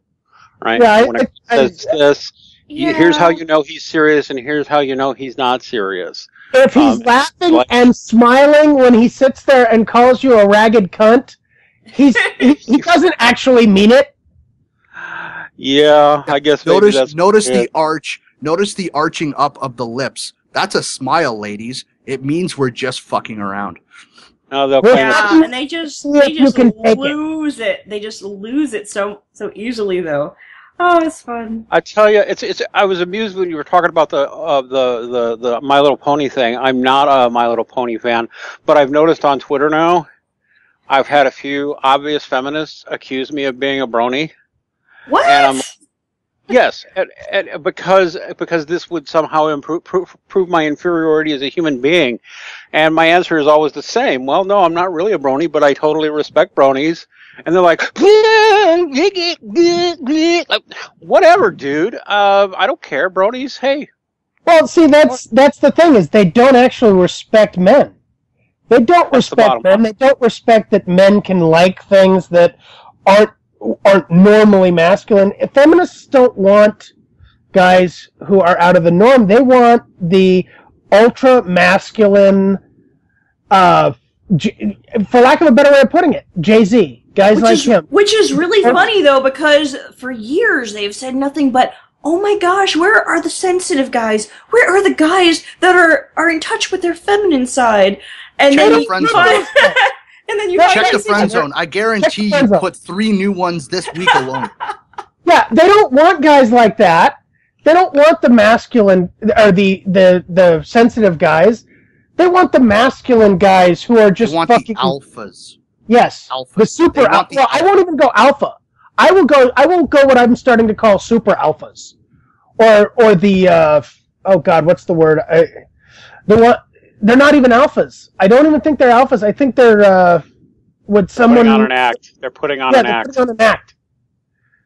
right? Yeah, When it says this, here's how you know he's serious, and here's how you know he's not serious. If he's laughing and smiling when he sits there and calls you a ragged cunt, he doesn't actually mean it. Yeah, I guess maybe that's notice the arch. Notice the arching up of the lips. That's a smile, ladies. It means we're just fucking around. Oh, they'll and they just lose it. They just lose it so easily, though. Oh, it's fun. I tell you, it's. I was amused when you were talking about the My Little Pony thing. I'm not a My Little Pony fan, but I've noticed on Twitter now, I've had a few obvious feminists accuse me of being a brony. What? And yes, and because this would somehow prove my inferiority as a human being, and my answer is always the same. Well, no, I'm not really a brony, but I totally respect bronies. And they're like, whatever, dude. I don't care, bronies. Hey. Well, see, that's the thing, is they don't actually respect men. They don't respect men. They don't respect that men can like things that aren't normally masculine. Feminists don't want guys who are out of the norm. They want the ultra masculine, for lack of a better way of putting it, Jay-Z. Guys like him. Which is really funny, though, because for years they've said nothing but, oh my gosh, where are the sensitive guys? Where are the guys that are in touch with their feminine side? And check then the friend zone. And then you check the friend zone. I guarantee you put 3 new ones this week alone. Yeah, they don't want guys like that. They don't want the masculine or the sensitive guys. They want the masculine guys who are just fucking alphas. Yes, alphas. The super alpha. Well, I won't even go alpha. I won't go what I'm starting to call super alphas, or the oh god, what's the word? They're not even alphas. I don't even think they're alphas. I think they're would someone putting on an act. They're putting on an act. Putting on an act.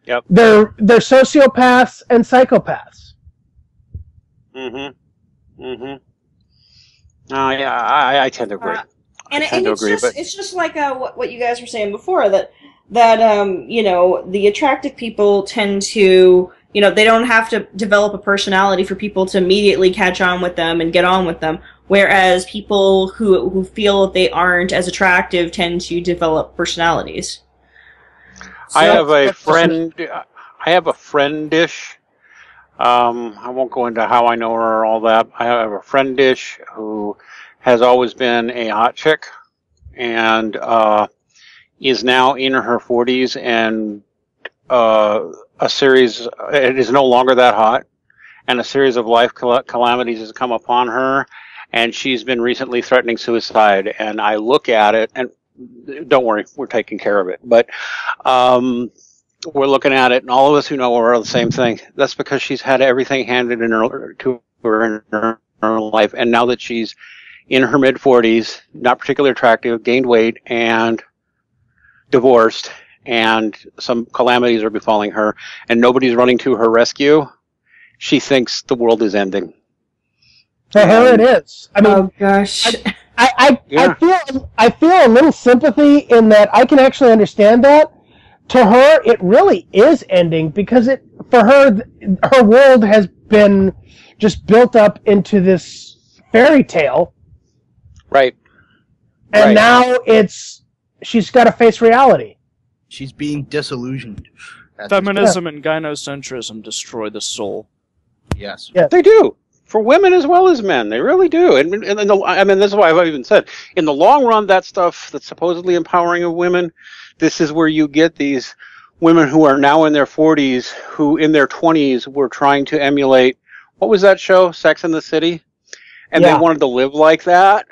Yep. They're sociopaths and psychopaths. Yeah, I tend to agree. It's just like what you guys were saying before, that you know, the attractive people tend to, you know, they don't have to develop a personality for people to immediately catch on with them and get on with them, whereas people who feel that they aren't as attractive tend to develop personalities. So, I have a friendish. I won't go into how I know her or all that. I have a friendish who has always been a hot chick, and is now in her 40s, and a series, it is no longer that hot, and a series of life calamities has come upon her, and she's been recently threatening suicide. And I look at it, and don't worry, we're taking care of it, but we're looking at it, and all of us who know her are the same thing. That's because she's had everything handed to her in her life, and now that she's in her mid-40s, not particularly attractive, gained weight, and divorced, and some calamities are befalling her, and nobody's running to her rescue, she thinks the world is ending. For her, it is. I mean, oh gosh, I feel a little sympathy in that. I can actually understand that. To her, it really is ending, because for her, her world has been just built up into this fairy tale. Right. And now she's got to face reality. She's being disillusioned. Feminism and gynocentrism destroy the soul. Yes. They do. For women as well as men. They really do. And I mean, this is why I've even said, in the long run, that stuff that's supposedly empowering of women, this is where you get these women who are now in their 40s, who in their 20s were trying to emulate, what was that show, Sex and the City? And they wanted to live like that.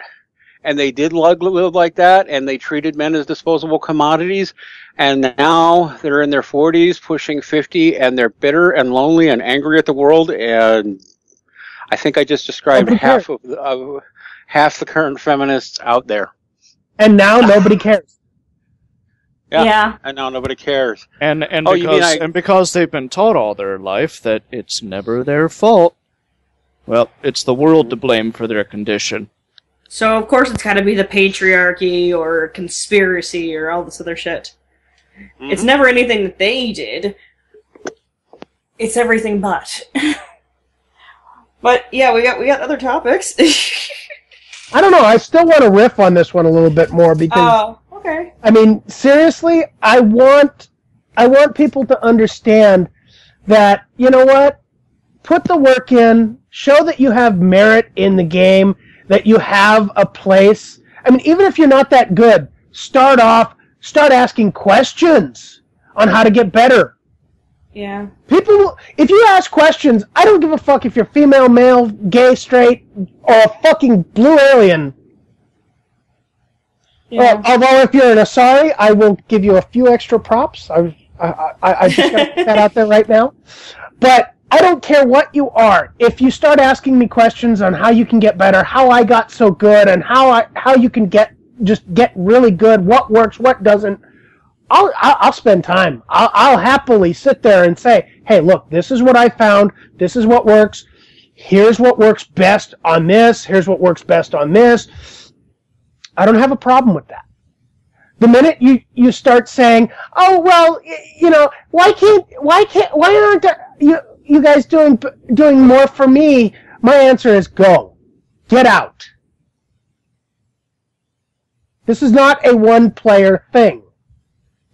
And they did live like that, and they treated men as disposable commodities. And now they're in their 40s, pushing 50, and they're bitter and lonely and angry at the world. And I think I just described half the current feminists out there. And now nobody cares. Yeah. And now nobody cares. And because they've been taught all their life that it's never their fault, well, it's the world to blame for their condition. So, of course, it's got to be the patriarchy or conspiracy or all this other shit. Mm-hmm. It's never anything that they did. It's everything but. But, yeah, we got other topics. I don't know. I still want to riff on this one a little bit more because... Oh, okay. I mean, seriously, I want people to understand that, you know what? Put the work in. Show that you have merit in the game, that you have a place. I mean, even if you're not that good, start asking questions on how to get better. Yeah. People, if you ask questions, I don't give a fuck if you're female, male, gay, straight, or a fucking blue alien. Yeah. Although if you're an Asari, I will give you a few extra props. I just got to put that out there right now. But I don't care what you are. If you start asking me questions on how you can get better, how I got so good, and how you can get really good, what works, what doesn't, I'll spend time. I'll happily sit there and say, hey, look, this is what I found. This is what works. Here's what works best on this. Here's what works best on this. I don't have a problem with that. The minute you start saying, oh, well, you know, why aren't you guys doing more for me? My answer is go. Get out. This is not a one-player thing.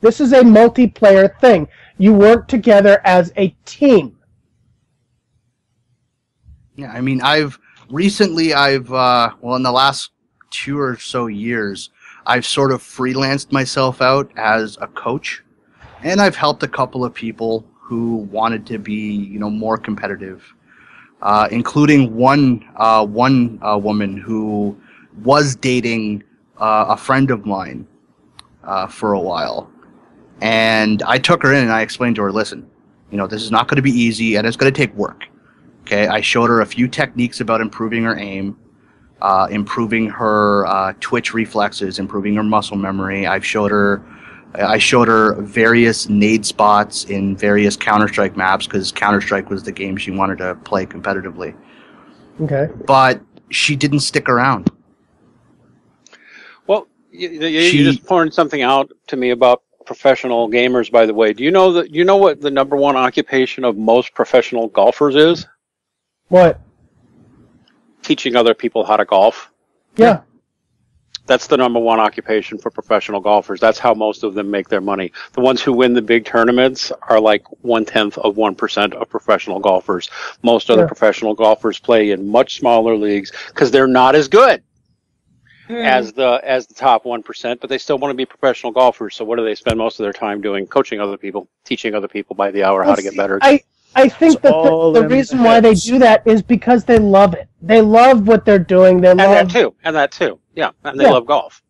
This is a multiplayer thing. You work together as a team. Yeah, I mean, in the last 2 or so years, I've sort of freelanced myself out as a coach, and I've helped a couple of people who wanted to be, more competitive, including one woman who was dating a friend of mine for a while. And I took her in and I explained to her, listen, this is not going to be easy and it's going to take work. Okay, I showed her a few techniques about improving her aim, improving her twitch reflexes, improving her muscle memory. I showed her various nade spots in various Counter-Strike maps because Counter-Strike was the game she wanted to play competitively. Okay. But she didn't stick around. Well, you just pointed something out to me about professional gamers, by the way. Do you know what the number one occupation of most professional golfers is? What? Teaching other people how to golf. Yeah. That's the number one occupation for professional golfers. That's how most of them make their money. The ones who win the big tournaments are like 1/10% of professional golfers. Most other professional golfers play in much smaller leagues because they're not as good as the top 1%, but they still want to be professional golfers. So what do they spend most of their time doing? Coaching other people, teaching other people by the hour how to get better. I think that the reason why they do that is because they love it. They love what they're doing. They love that too. Yeah, and they love golf.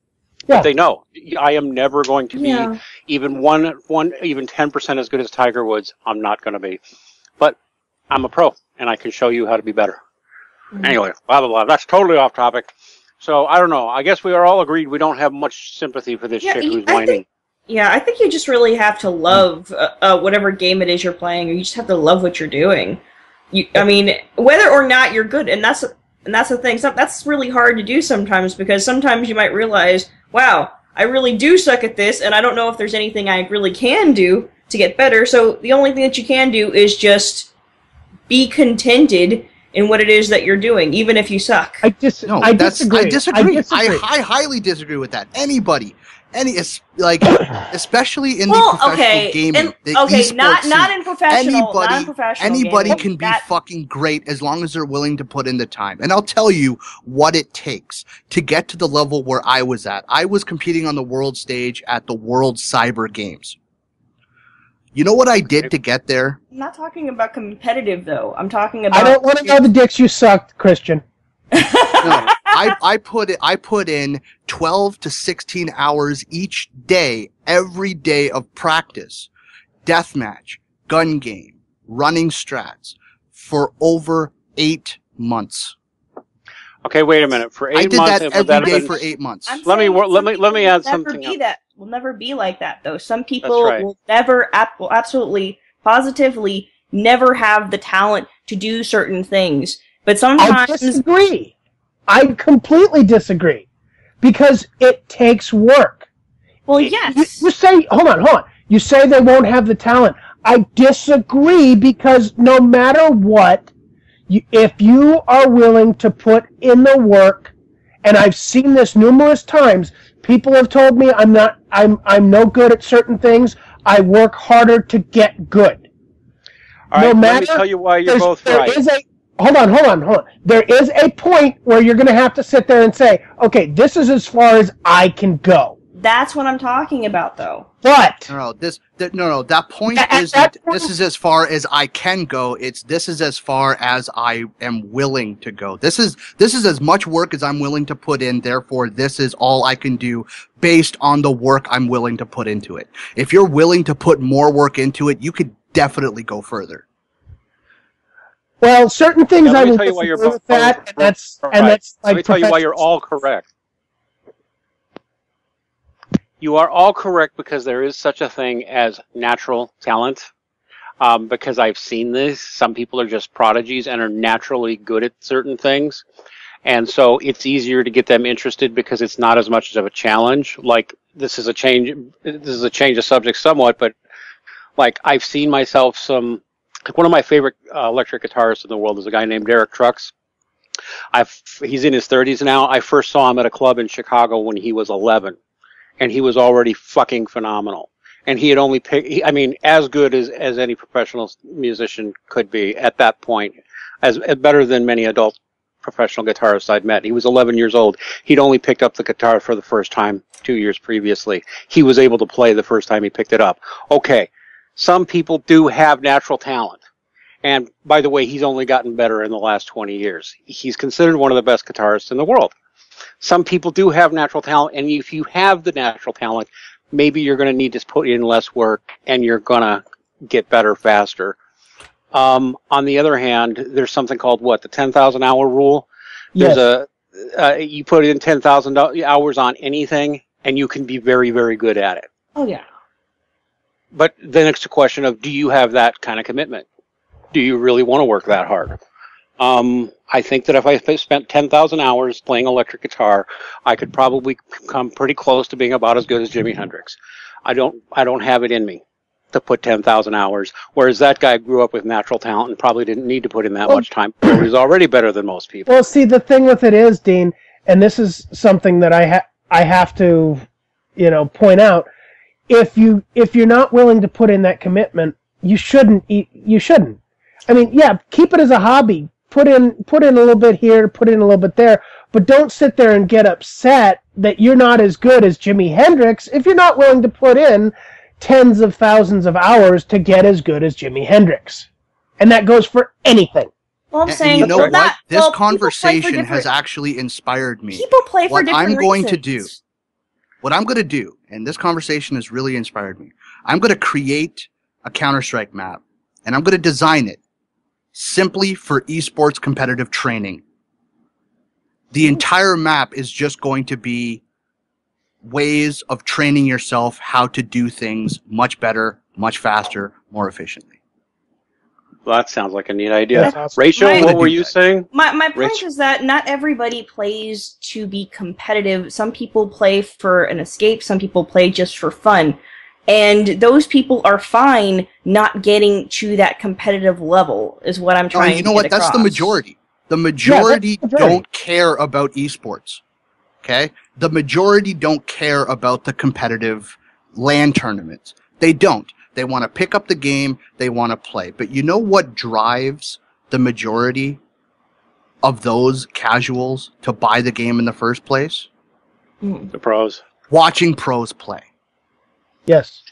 Yeah. But they know I am never going to be even even 10% as good as Tiger Woods. I'm not going to be, but I'm a pro and I can show you how to be better. Anyway, blah blah blah. That's totally off topic. So I don't know. I guess we are all agreed we don't have much sympathy for this chick who's whining. I think you just really have to love whatever game it is you're playing, or you just have to love what you're doing. I mean, whether or not you're good, and that's the thing. That's really hard to do sometimes, because sometimes you might realize, wow, I really do suck at this, and I don't know if there's anything I really can do to get better. So the only thing that you can do is just be contented in what it is that you're doing, even if you suck. I disagree. I highly disagree with that. Especially in the professional gaming. Not in professional. Anybody gaming. can be fucking great as long as they're willing to put in the time. And I'll tell you what it takes to get to the level where I was at. I was competing on the world stage at the World Cyber Games. You know what I did to get there? I'm not talking about competitive, though. I'm talking about... I don't want to know the dicks you sucked, Christian. No, I put in 12 to 16 hours each day, every day of practice, deathmatch, gun game, running strats for over 8 months. Okay, wait a minute. For 8 months, I did that every day for 8 months. Let me add something. Will never be like that, though. Some people will absolutely, positively, never have the talent to do certain things. But sometimes... I disagree. I completely disagree because it takes work. Well, yes. You say, hold on. You say they won't have the talent. I disagree because no matter what, if you are willing to put in the work, and I've seen this numerous times, people have told me I'm no good at certain things. I work harder to get good. All right, let me tell you why you're both right. Hold on. There is a point where you're going to have to sit there and say, okay, this is as far as I can go. That's what I'm talking about, though. But no. That point isn't. This is as far as I can go. This is as far as I am willing to go. This is as much work as I'm willing to put in. Therefore, this is all I can do based on the work I'm willing to put into it. If you're willing to put more work into it, you could definitely go further. Well, certain things I will disagree with that, and that's Let me tell you why you're all correct. You are all correct because there is such a thing as natural talent. Because I've seen this. Some people are just prodigies and are naturally good at certain things. And so it's easier to get them interested because it's not as much of a challenge. Like, this is a change of subject somewhat, but like I've seen myself one of my favorite electric guitarists in the world is a guy named Derek Trucks. He's in his 30s now. I first saw him at a club in Chicago when he was 11. And he was already fucking phenomenal. And he had only picked, as good as any professional musician could be at that point, as better than many adult professional guitarists I'd met. He was 11 years old. He'd only picked up the guitar for the first time 2 years previously. He was able to play the first time he picked it up. Okay, some people do have natural talent. And by the way, he's only gotten better in the last 20 years. He's considered one of the best guitarists in the world. Some people do have natural talent, and if you have the natural talent, maybe you're going to need to put in less work, and you're going to get better faster. On the other hand, there's something called the 10,000 hour rule. Yes. There's you put in 10,000 hours on anything, and you can be very, very good at it. Oh, yeah. But then it's a question of, do you have that kind of commitment? Do you really want to work that hard? I think that if I spent 10,000 hours playing electric guitar, I could probably come pretty close to being about as good as Jimi Hendrix. I don't have it in me to put 10,000 hours, whereas that guy grew up with natural talent and probably didn't need to put in that much time. He was already better than most people. Well, see, the thing with it is, Dean, and this is something that I have to, point out. If you're not willing to put in that commitment, you shouldn't. I mean, yeah, keep it as a hobby. Put in a little bit here, put in a little bit there, but don't sit there and get upset that you're not as good as Jimi Hendrix if you're not willing to put in tens of thousands of hours to get as good as Jimi Hendrix. And that goes for anything. Well, I'm saying, you know what? This conversation has actually inspired me. People play for different reasons. What I'm going to do, and this conversation has really inspired me, I'm going to create a Counter-Strike map, and I'm going to design it simply for esports competitive training. The entire map is just going to be ways of training yourself how to do things much better, much faster, more efficiently. Well, that sounds like a neat idea. That's awesome. Rachel, what were you saying? My point is that not everybody plays to be competitive. Some people play for an escape. Some people play just for fun. And those people are fine not getting to that competitive level, is what I'm trying to get across. That's the majority. The majority don't care about esports. Okay? The majority don't care about the competitive LAN tournaments. They don't. They want to pick up the game. They want to play. But you know what drives the majority of those casuals to buy the game in the first place? The pros. Watching pros play. Yes.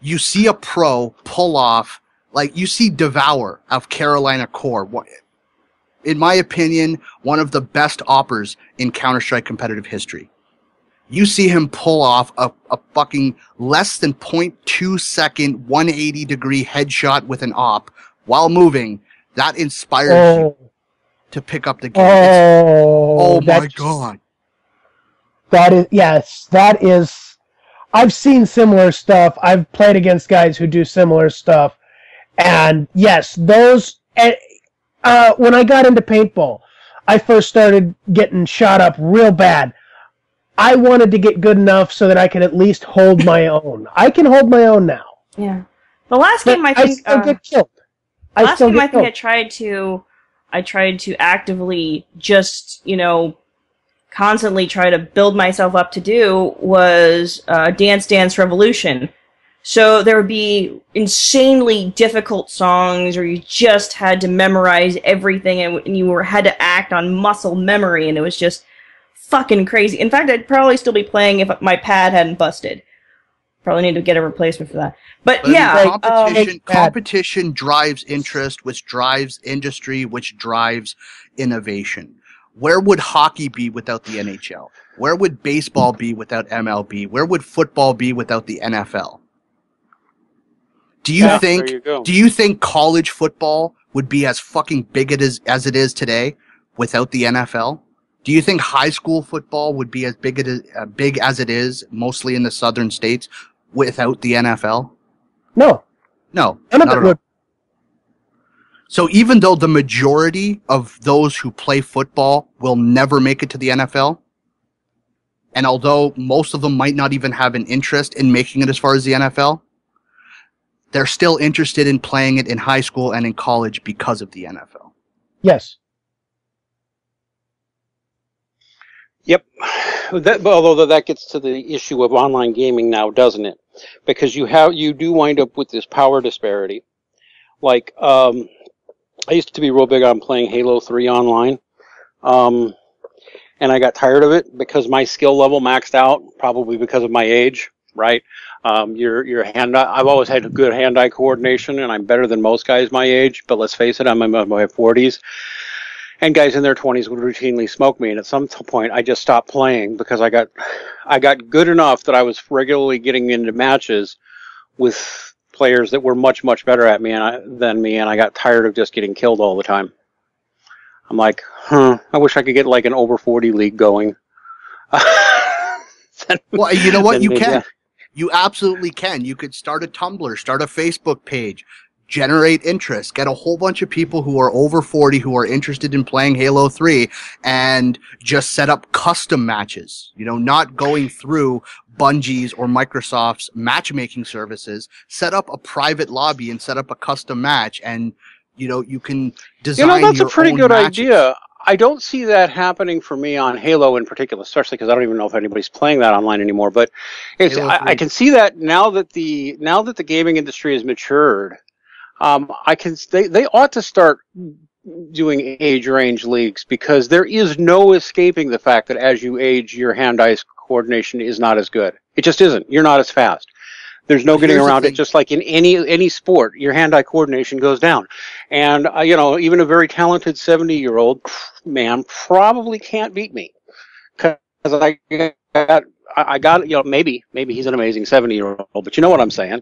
You see a pro pull off, like you see Devour of Carolina Core. In my opinion, one of the best oppers in Counter-Strike competitive history. You see him pull off a fucking less than 0.2 second 180 degree headshot with an op while moving. That inspires you to pick up the game. Oh my God. That is. I've seen similar stuff. I've played against guys who do similar stuff. And yes, those, when I got into paintball, I first started getting shot up real bad. I wanted to get good enough so that I could at least hold my own. I can hold my own now. Yeah. The last But game I think still get killed. I tried to actively just, constantly try to build myself up to do was Dance Dance Revolution. So there would be insanely difficult songs, or you just had to memorize everything, and you had to act on muscle memory, and it was just fucking crazy. In fact, I'd probably still be playing if my pad hadn't busted. Probably need to get a replacement for that. But yeah, competition drives interest, which drives industry, which drives innovation. Where would hockey be without the NHL? Where would baseball be without MLB? Where would football be without the NFL? Do you think college football would be as fucking big as it is today without the NFL? Do you think high school football would be as big as it is, mostly in the southern states, without the NFL? No. No. None of it would. So even though the majority of those who play football will never make it to the NFL, and although most of them might not even have an interest in making it as far as the NFL, they're still interested in playing it in high school and in college because of the NFL. Yes. Yep. Although that gets to the issue of online gaming now, doesn't it? Because you do wind up with this power disparity. Like, I used to be real big on playing Halo 3 online. And I got tired of it because my skill level maxed out, probably because of my age, right? Your I've always had good hand-eye coordination, and I'm better than most guys my age, but let's face it, I'm in my 40s. And guys in their 20s would routinely smoke me, and at some point I just stopped playing because I got good enough that I was regularly getting into matches with players that were much, much better at me than me, and I got tired of just getting killed all the time. I'm like, I wish I could get like an over 40 league going. Well, you know what? You can. Yeah. You absolutely can. You could start a Tumblr, start a Facebook page, generate interest, get a whole bunch of people who are over 40 who are interested in playing Halo 3, and just set up custom matches. Not going through Bungie's or Microsoft's matchmaking services. Set up a private lobby and set up a custom match, and you can design that's your a pretty own good matches. idea. I don't see that happening for me on Halo in particular, especially because I don't even know if anybody's playing that online anymore. But I can see that now that the gaming industry has matured. They ought to start doing age range leagues, because there is no escaping the fact that as you age, your hand-eye coordination is not as good. It just isn't. You're not as fast. There's no getting around it. Just like in any sport, your hand-eye coordination goes down. And, even a very talented 70-year-old man probably can't beat me. Because I got, maybe he's an amazing 70-year-old, but you know what I'm saying.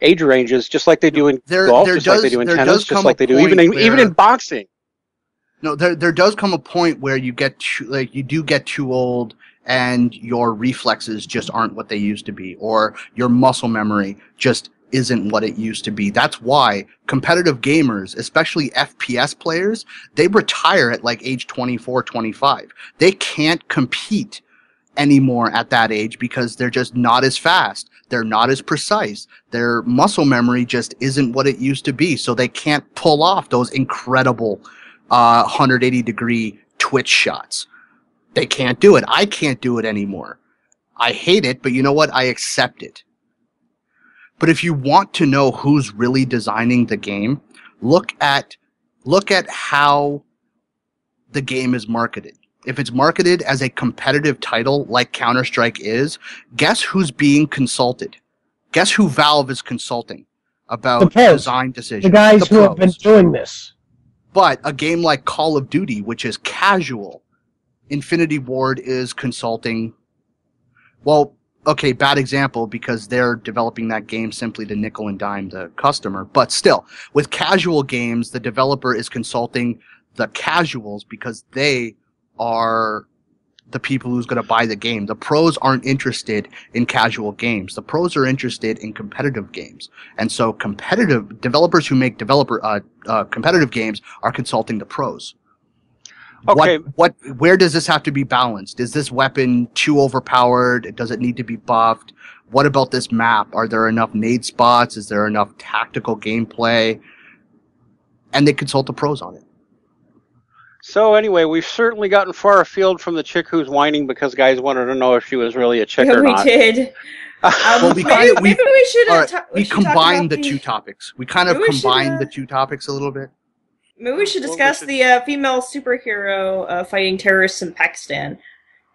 Age ranges, just like they do in golf, like they do in tennis, just like they do even in boxing. No, there does come a point where you do get too old, and your reflexes just aren't what they used to be, or your muscle memory just isn't what it used to be. That's why competitive gamers, especially FPS players, they retire at like age 24, 25. They can't compete anymore at that age because they're just not as fast. They're not as precise. Their muscle memory just isn't what it used to be, so they can't pull off those incredible 180-degree twitch shots. They can't do it. I can't do it anymore. I hate it, but you know what? I accept it. But if you want to know who's really designing the game, look at how the game is marketed. If it's marketed as a competitive title like Counter-Strike is, guess who's being consulted? Guess who Valve is consulting about design decisions? The guys who have been doing this. But a game like Call of Duty, which is casual, Infinity Ward is consulting. Well, okay, bad example because they're developing that game simply to nickel and dime the customer. But still, with casual games, the developer is consulting the casuals because they are the people who's going to buy the game. The pros aren't interested in casual games. The pros are interested in competitive games. And so competitive developers who make competitive games are consulting the pros. Okay. Where does this have to be balanced? Is this weapon too overpowered? Does it need to be buffed? What about this map? Are there enough nade spots? Is there enough tactical gameplay? And they consult the pros on it. So anyway, we've certainly gotten far afield from the chick who's whining because guys wanted to know if she was really a chick or not. We did. Well, maybe we should. We combined the two topics. We kind of combined the two topics a little bit. Maybe we should discuss the female superhero fighting terrorists in Pakistan.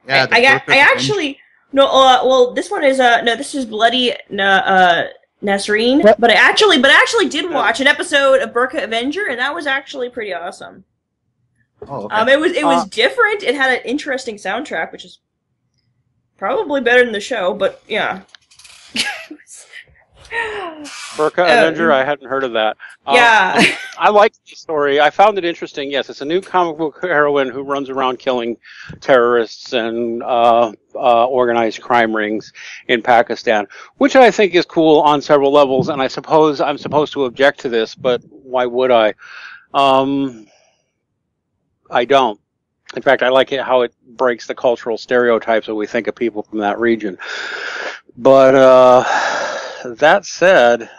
Yeah, I actually no. Well, this one is this is Bloody Nasreen. What? But I actually did watch an episode of Burqa Avenger, and that was actually pretty awesome. Oh, okay. It was different. It had an interesting soundtrack, which is probably better than the show. But yeah. Burqa Avenger, I hadn't heard of that. Yeah. I liked the story. I found it interesting. Yes, it's a new comic book heroine who runs around killing terrorists and organized crime rings in Pakistan, which I think is cool on several levels. And I suppose I'm supposed to object to this, but why would I? I don't. In fact, I like it how it breaks the cultural stereotypes that we think of people from that region. But that said,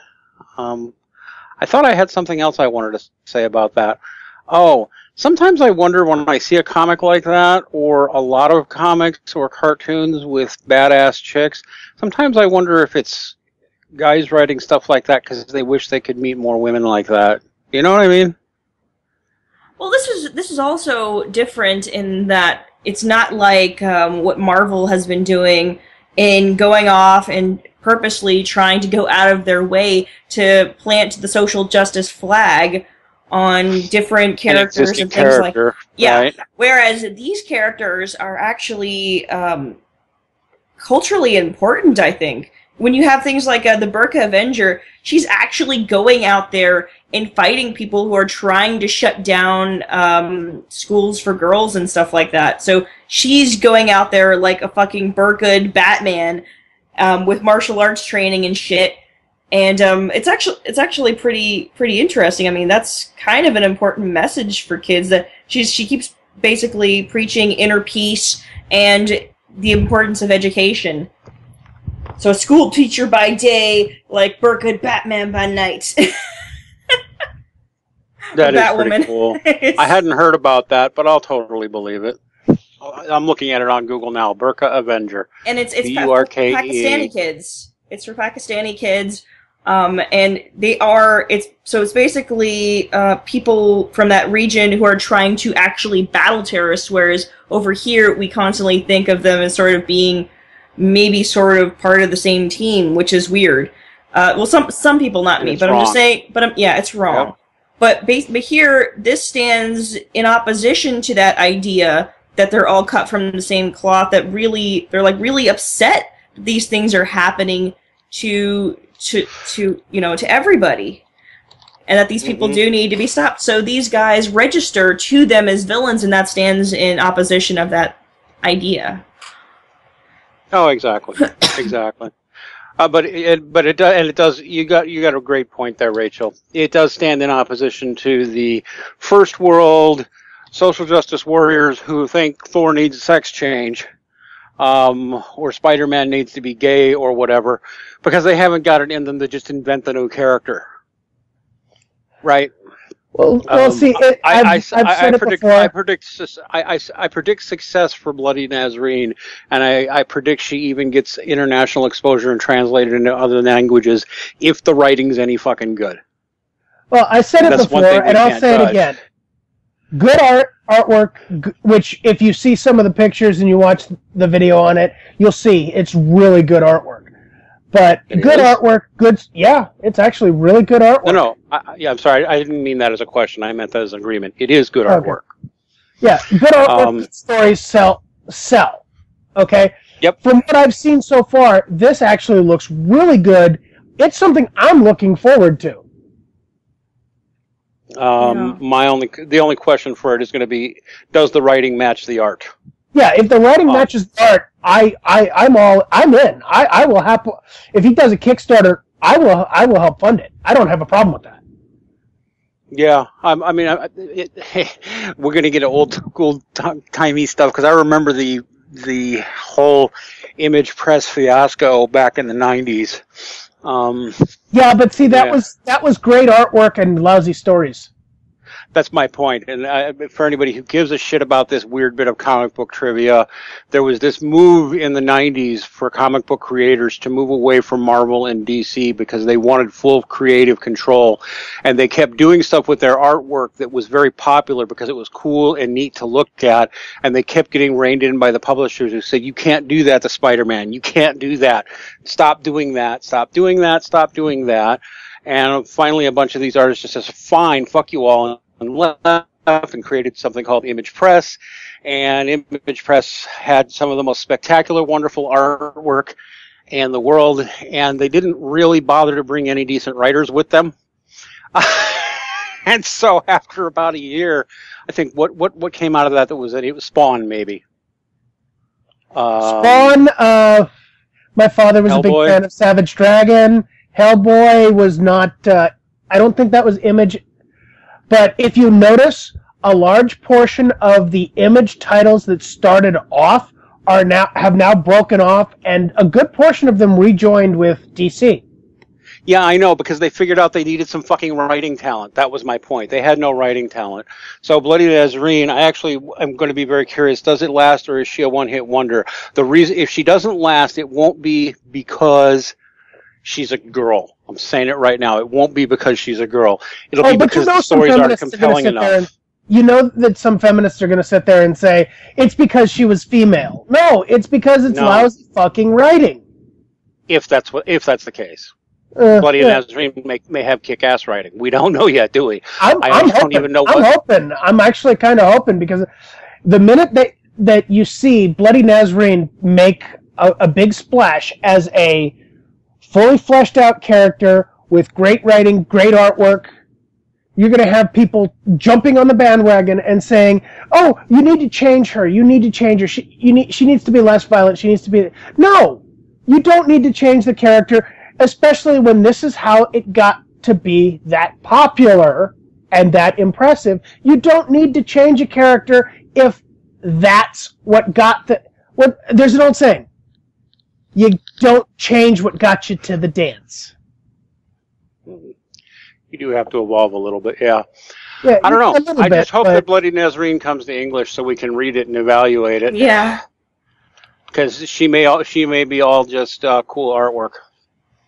I thought I had something else I wanted to say about that. Oh, sometimes I wonder when I see a comic like that, or a lot of comics or cartoons with badass chicks, sometimes I wonder if it's guys writing stuff like that because they wish they could meet more women like that. You know what I mean? Well, this is also different in that it's not like what Marvel has been doing in going off and purposely trying to go out of their way to plant the social justice flag on different characters and things like that. Yeah. Right. Whereas these characters are actually culturally important, I think. When you have things like the Burqa Avenger, she's actually going out there and fighting people who are trying to shut down schools for girls and stuff like that. So she's going out there like a fucking burqa'd Batman with martial arts training and shit. And it's actually pretty interesting. I mean, that's kind of an important message for kids that she keeps basically preaching inner peace and the importance of education. So a school teacher by day, like burqa'd Batman by night. That is pretty cool. I hadn't heard about that, but I'll totally believe it. I'm looking at it on Google now. Burqa Avenger. And it's for Pakistani kids. It's for Pakistani kids. And it's basically people from that region who are trying to actually battle terrorists, whereas over here we constantly think of them as sort of being maybe sort of part of the same team, which is weird. Well, some people, not me, but wrong. I'm just saying. But it's wrong. Yep. But here, this stands in opposition to that idea that they're all cut from the same cloth. That they're like really upset that these things are happening to everybody, and that these people do need to be stopped. So these guys register to them as villains, and that stands in opposition of that idea. Oh, exactly, exactly. But it does. You got a great point there, Rachel. It does stand in opposition to the first world social justice warriors who think Thor needs a sex change, or Spider-Man needs to be gay or whatever, because they haven't got it in them to just invent the new character, right? Well, see, I've said it before. I predict success for Bloody Nazarene, and I predict she even gets international exposure and translated into other languages if the writing's any fucking good. Well, I said it before, and I'll say it again. Good artwork, which if you see some of the pictures and you watch the video on it, you'll see it's really good artwork. But good artwork, it's actually really good artwork. No, I'm sorry, I didn't mean that as a question. I meant that as an agreement. It is good artwork. Yeah, good artwork stories sell. Okay? Yep. From what I've seen so far, this actually looks really good. It's something I'm looking forward to. The only question for it is going to be, does the writing match the art? Yeah, if the writing matches the art, I'm in. I will if he does a Kickstarter, I will help fund it. I don't have a problem with that. Yeah, we're going to get old school timey stuff because I remember the whole image press fiasco back in the 90s. Yeah, but see, that was great artwork and lousy stories. That's my point. And for anybody who gives a shit about this weird bit of comic book trivia, there was this move in the 90s for comic book creators to move away from Marvel and DC because they wanted full creative control. And they kept doing stuff with their artwork that was very popular because it was cool and neat to look at. And they kept getting reined in by the publishers who said, you can't do that to Spider-Man. You can't do that. Stop doing that. Stop doing that. Stop doing that. And finally, a bunch of these artists just says, fine, fuck you all, and left and created something called Image Press. And Image Press had some of the most spectacular, wonderful artwork in the world, and they didn't really bother to bring any decent writers with them. And so after about a year, I think what came out of that was it was Spawn, maybe. Spawn, my father was Hellboy. a big fan of Savage Dragon. Hellboy was not, I don't think that was Image. But if you notice, a large portion of the Image titles that started off have now broken off, and a good portion of them rejoined with DC. Yeah, I know, because they figured out they needed some fucking writing talent. That was my point. They had no writing talent. So Bloody Nazarene, I'm going to be very curious. Does it last, or is she a one-hit wonder? The reason, if she doesn't last, it won't be because she's a girl. I'm saying it right now. It won't be because she's a girl. It'll be because the stories aren't compelling enough. You know that some feminists are going to sit there and say, it's because she was female. No, it's because it's lousy fucking writing. If that's the case. Bloody Nazarene may have kick-ass writing. We don't know yet, do we? I'm hoping. I'm actually kind of hoping, because the minute that you see Bloody Nazarene make a big splash as a fully fleshed out character with great writing, great artwork, you're going to have people jumping on the bandwagon and saying, oh, you need to change her. You need to change her. She needs to be less violent. She needs to be... No! You don't need to change the character, especially when this is how it got to be that popular and that impressive. You don't need to change a character if that's what got the... There's an old saying. You don't change what got you to the dance. You do have to evolve a little bit, yeah. I don't know. I just hope that Bloody Nazarene comes to English so we can read it and evaluate it. Yeah. Because she may be all just cool artwork.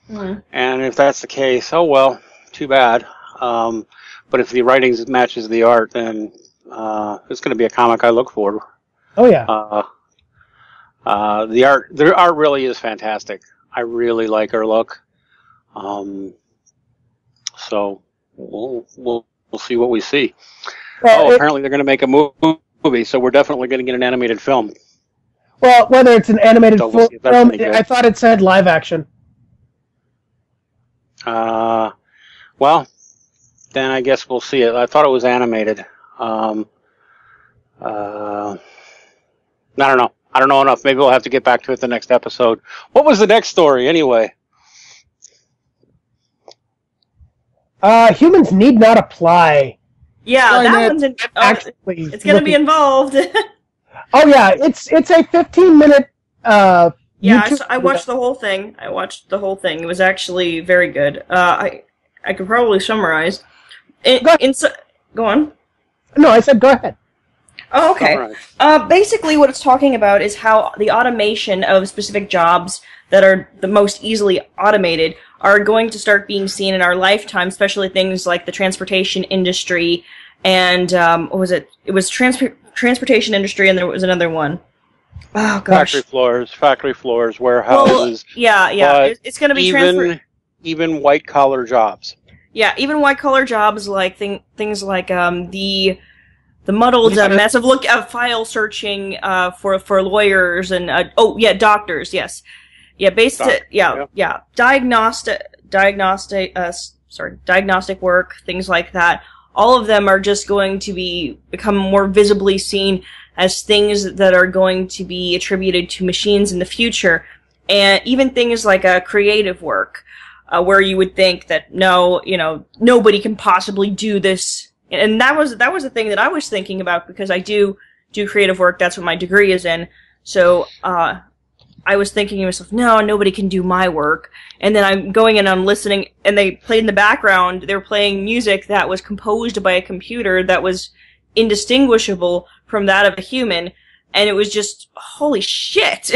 Mm. And if that's the case, oh well, too bad. But if the writing matches the art, then it's going to be a comic I look for. Oh yeah. The art really is fantastic. I really like her look. So we'll see what we see. Well, apparently they're going to make a movie, so we're definitely going to get an animated film. Well, whether it's an animated film, I thought it said live action. Well, then I guess we'll see it. I thought it was animated. I don't know. I don't know enough. Maybe we'll have to get back to it the next episode. What was the next story, anyway? Humans need not apply. Yeah, that one's it's going to be involved. Oh yeah, it's a 15-minute. Yeah, I watched the whole thing. It was actually very good. I could probably summarize. Go on. No, I said go ahead. Oh, okay. Basically, what it's talking about is how the automation of specific jobs that are the most easily automated are going to start being seen in our lifetime, especially things like the transportation industry and, what was it? It was transportation industry, and there was another one. Oh, gosh. Factory floors, warehouses. Well, yeah. It's going to be even white-collar jobs. Yeah, even white-collar jobs, like things like the muddled mess of file searching for lawyers and doctors. Yes, diagnostic work, things like that. All of them are just going to become more visibly seen as things that are going to be attributed to machines in the future, and even things like creative work. where you would think that no, nobody can possibly do this. And that was the thing that I was thinking about, because I do creative work. That's what my degree is in. So, I was thinking to myself, no, nobody can do my work. And then I'm going in and I'm listening, and they played in the background, they were playing music that was composed by a computer that was indistinguishable from that of a human. And it was just, holy shit.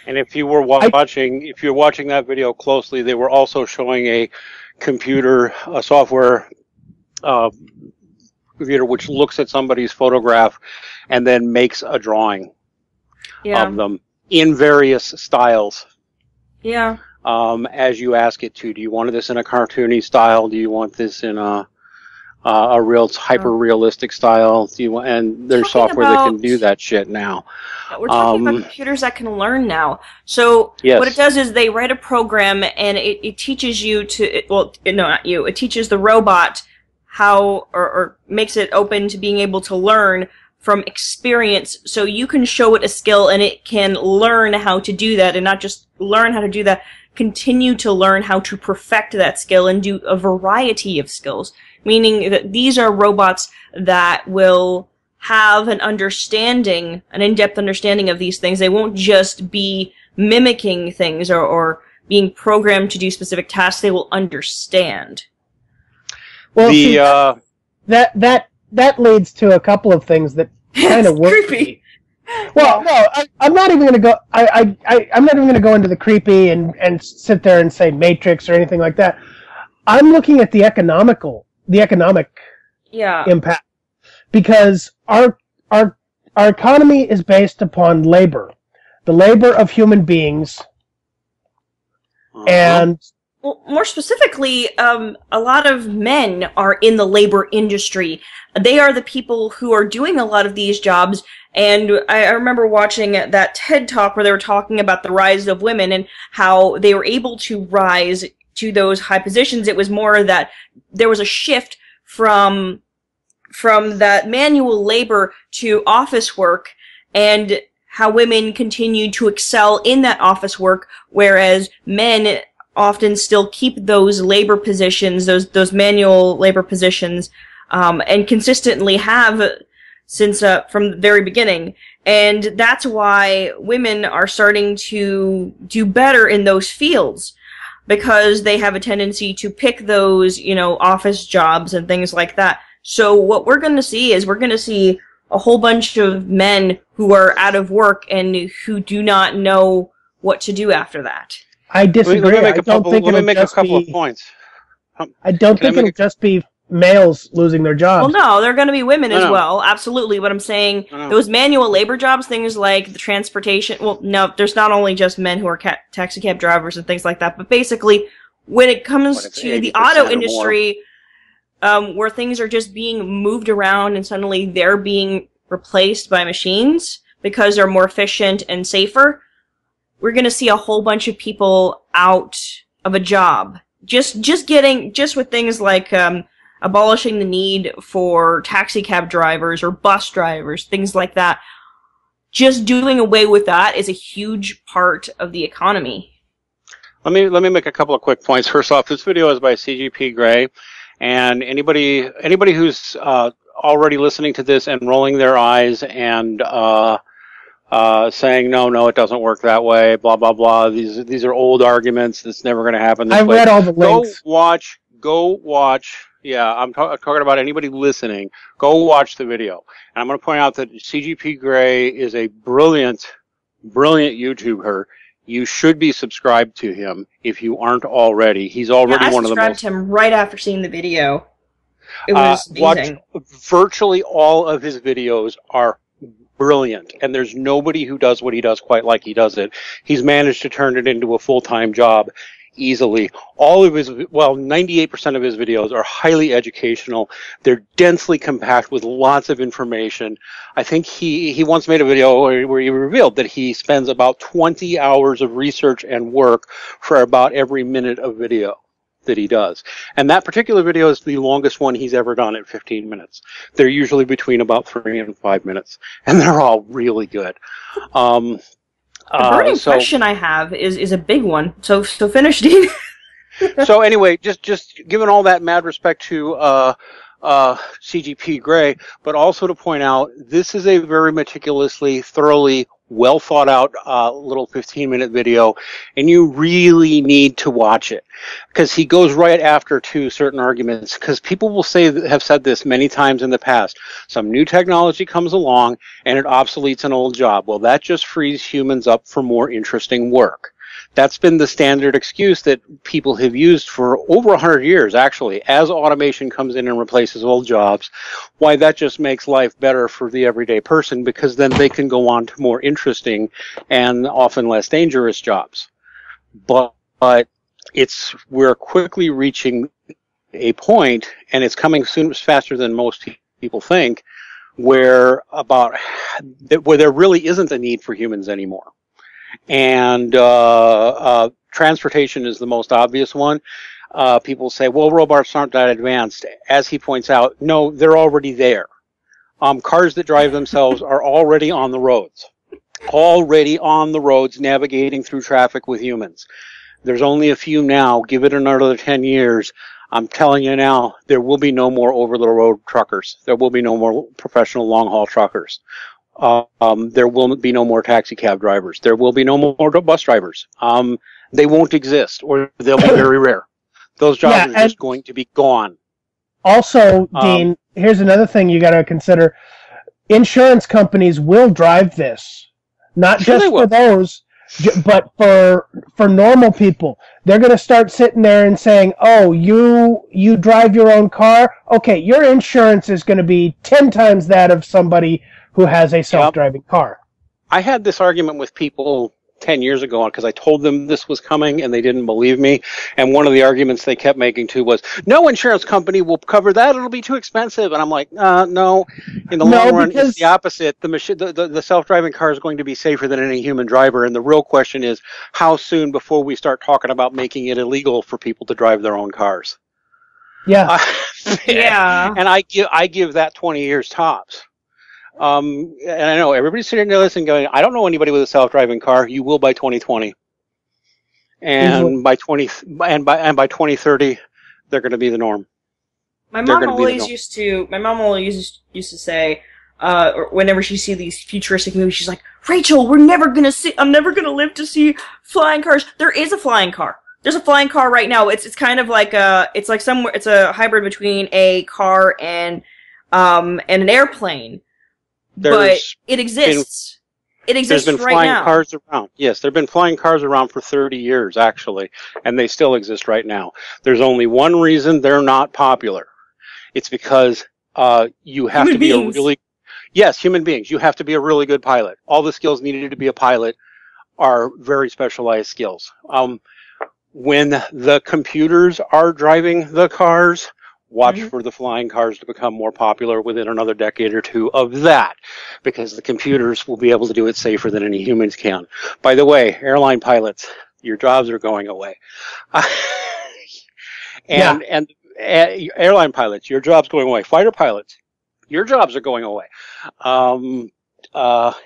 And if you were watching that video closely, they were also showing a software computer which looks at somebody's photograph and then makes a drawing of them in various styles. Yeah. As you ask it to. Do you want this in a cartoony style? Do you want this in a real hyper-realistic style? And there's software that can do that shit now. We're talking about computers that can learn now. So what it does is they write a program, and it teaches you it teaches the robot how, or makes it open to being able to learn from experience. So you can show it a skill, and it can learn how to do that, and not just learn how to do that, continue to learn how to perfect that skill and do a variety of skills. Meaning that these are robots that will have an in-depth understanding of these things. They won't just be mimicking things or being programmed to do specific tasks. They will understand. Well, that leads to a couple of things that kind of work. Creepy. Well, no, I'm not even going to go. I'm not even going to go into the creepy and sit there and say Matrix or anything like that. I'm looking at the economic impact, because our economy is based upon labor, the labor of human beings, and well, more specifically, a lot of men are in the labor industry. They are the people who are doing a lot of these jobs. And I remember watching that TED Talk where they were talking about the rise of women and how they were able to rise to those high positions. It was more that there was a shift from that manual labor to office work, and how women continued to excel in that office work, whereas men often still keep those labor positions, those manual labor positions, and consistently have since from the very beginning. And that's why women are starting to do better in those fields, because they have a tendency to pick those, office jobs and things like that. So what we're going to see is a whole bunch of men who are out of work and who do not know what to do after that. I disagree. Let me make a couple of points. I don't think it'll just be males losing their jobs. Well, no, they're going to be women as well, absolutely. But I'm saying those manual labor jobs, things like the transportation. Well, no, there's not only just men who are taxi cab drivers and things like that, but basically, when it comes to the auto industry, where things are just being moved around and suddenly they're being replaced by machines because they're more efficient and safer, we're going to see a whole bunch of people out of a job. Just with things like abolishing the need for taxi cab drivers or bus drivers, things like that. Just doing away with that is a huge part of the economy. Let me make a couple of quick points. First off, this video is by CGP Grey, and anybody who's already listening to this and rolling their eyes and saying no, it doesn't work that way, blah blah blah. These are old arguments. That's never going to happen. I read all the links. Go watch. Yeah, I'm talking about anybody listening. Go watch the video. And I'm going to point out that CGP Grey is a brilliant YouTuber. You should be subscribed to him if you aren't already. He's already one of the most... I subscribed to him right after seeing the video. It was amazing. Virtually all of his videos are brilliant, and there's nobody who does what he does quite like he does it. He's managed to turn it into a full-time job easily. 98% of his videos are highly educational. They're densely compact with lots of information. I think he once made a video where he revealed that he spends about 20 hours of research and work for about every minute of video that he does. And that particular video is the longest one he's ever done at 15 minutes. They're usually between about 3 and 5 minutes, and they're all really good. The burning question I have is a big one. So finish, Dean. So anyway, just giving all that mad respect to CGP Grey, but also to point out this is a very meticulously, thoroughly, well thought out little 15-minute video, and you really need to watch it because he goes right after to certain arguments. Because people will have said this many times in the past. Some new technology comes along and it obsoletes an old job. Well, that just frees humans up for more interesting work. That's been the standard excuse that people have used for over 100 years, actually, as automation comes in and replaces old jobs. Why that just makes life better for the everyday person, because then they can go on to more interesting and often less dangerous jobs. But we're quickly reaching a point, and it's coming faster than most people think, where there really isn't a need for humans anymore. And transportation is the most obvious one. People say, well, robots aren't that advanced. As he points out, no, they're already there. Cars that drive themselves are already on the roads. Already on the roads, navigating through traffic with humans. There's only a few now. Give it another 10 years. I'm telling you now, there will be no more over-the-road truckers. There will be no more professional long-haul truckers. There will be no more taxi cab drivers. There will be no more bus drivers. They won't exist, or they'll be very rare. Those jobs are just going to be gone. Also, Dean, here's another thing you got to consider. Insurance companies will drive this. Not just for those, but for normal people. They're going to start sitting there and saying, oh, you drive your own car? Okay, your insurance is going to be 10 times that of somebody who has a self-driving car. I had this argument with people 10 years ago because I told them this was coming and they didn't believe me. And one of the arguments they kept making too was, no insurance company will cover that. It'll be too expensive. And I'm like, no. In the long run, it's the opposite. The self-driving car is going to be safer than any human driver. And the real question is, how soon before we start talking about making it illegal for people to drive their own cars? Yeah. Yeah. And I give that 20 years tops. And I know everybody's sitting there listening going, I don't know anybody with a self-driving car. You will by 2020. And by 2030, they're going to be the norm. My mom always used to say, whenever she see these futuristic movies, she's like, Rachel, I'm never going to live to see flying cars. There is a flying car. There's a flying car right now. It's kind of like it's a hybrid between a car and an airplane. But it exists. It exists right now. There's been flying cars around. Yes, there have been flying cars around for 30 years, actually, and they still exist right now. There's only one reason they're not popular. It's because you have to be a really... Yes, human beings. You have to be a really good pilot. All the skills needed to be a pilot are very specialized skills. When the computers are driving the cars... Watch for the flying cars to become more popular within another decade or two of that, because the computers will be able to do it safer than any humans can. By the way, airline pilots, your jobs are going away. And airline pilots, your job's going away. Fighter pilots, your jobs are going away.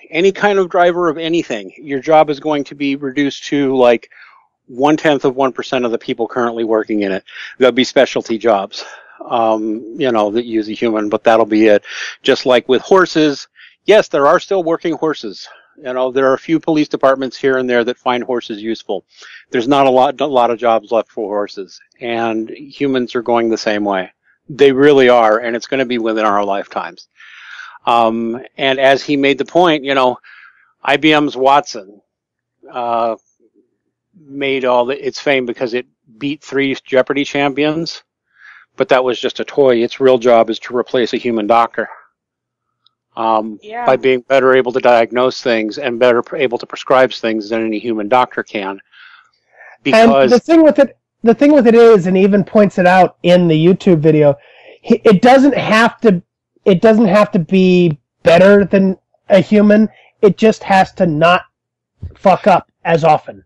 Any kind of driver of anything, your job is going to be reduced to like 0.1% of the people currently working in it. There'll be specialty jobs. That use a human, but that'll be it. Just like with horses, yes, there are still working horses. There are a few police departments here and there that find horses useful. There's not a lot of jobs left for horses, and humans are going the same way. They really are, and it's going to be within our lifetimes. And as he made the point, IBM's Watson made all its fame because it beat 3 Jeopardy champions. But that was just a toy. Its real job is to replace a human doctor. By being better able to diagnose things and better able to prescribe things than any human doctor can. Because and the thing with it is, and he even points it out in the YouTube video, it doesn't have to be better than a human. It just has to not fuck up as often.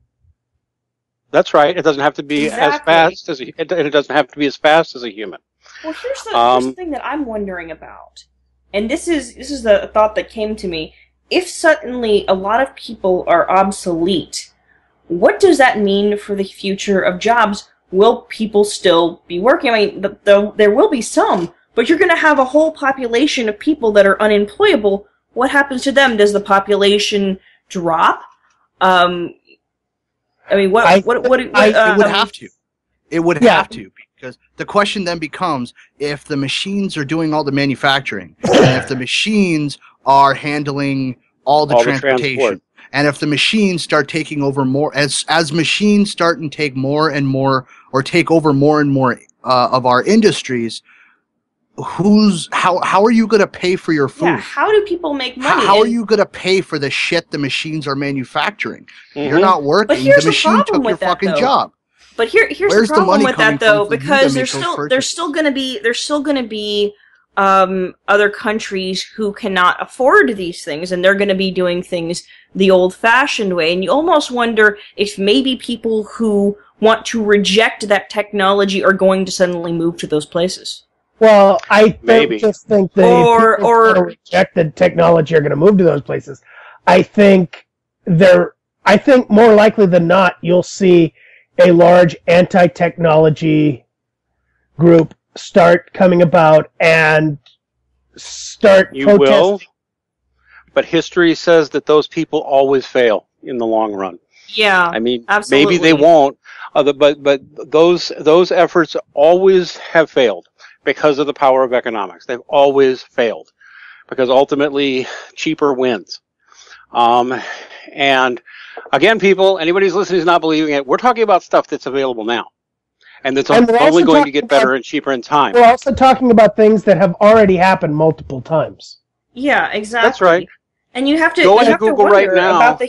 That's right. It doesn't have to be as fast as it doesn't have to be as fast as a human. Well, here's the thing that I'm wondering about, and this is the thought that came to me. If suddenly a lot of people are obsolete, what does that mean for the future of jobs will people still be working? I mean, there will be some, but you're going to have a whole population of people that are unemployable. What happens to them? Does the population drop? I mean, it would have to. It would have to, because the question then becomes, if the machines are doing all the manufacturing, and if the machines are handling all the transportation, and if the machines start taking over more, as machines start and take more and more, or take over more and more of our industries, how are you going to pay for your food? Yeah, how do people make money? How are you going to pay for the shit the machines are manufacturing? Mm-hmm. You're not working. Here's the machine took your fucking job. But here's the problem with that, though, because there's still going to be other countries who cannot afford these things, and they're going to be doing things the old-fashioned way. And you almost wonder if maybe people who want to reject that technology are going to suddenly move to those places. Well, I just think the people who reject the technology are going to move to those places. I think more likely than not, you'll see a large anti-technology group start coming about and start protesting. Will, but history says that those people always fail in the long run. Yeah, I mean, absolutely. maybe they won't, but those efforts always have failed because of the power of economics. They've always failed because ultimately cheaper wins. And again, people, anybody who's listening is not believing it. We're talking about stuff that's available now. And that's only going to get better and cheaper in time. We're also talking about things that have already happened multiple times. Yeah, exactly. That's right. And you have to go into Google right now about the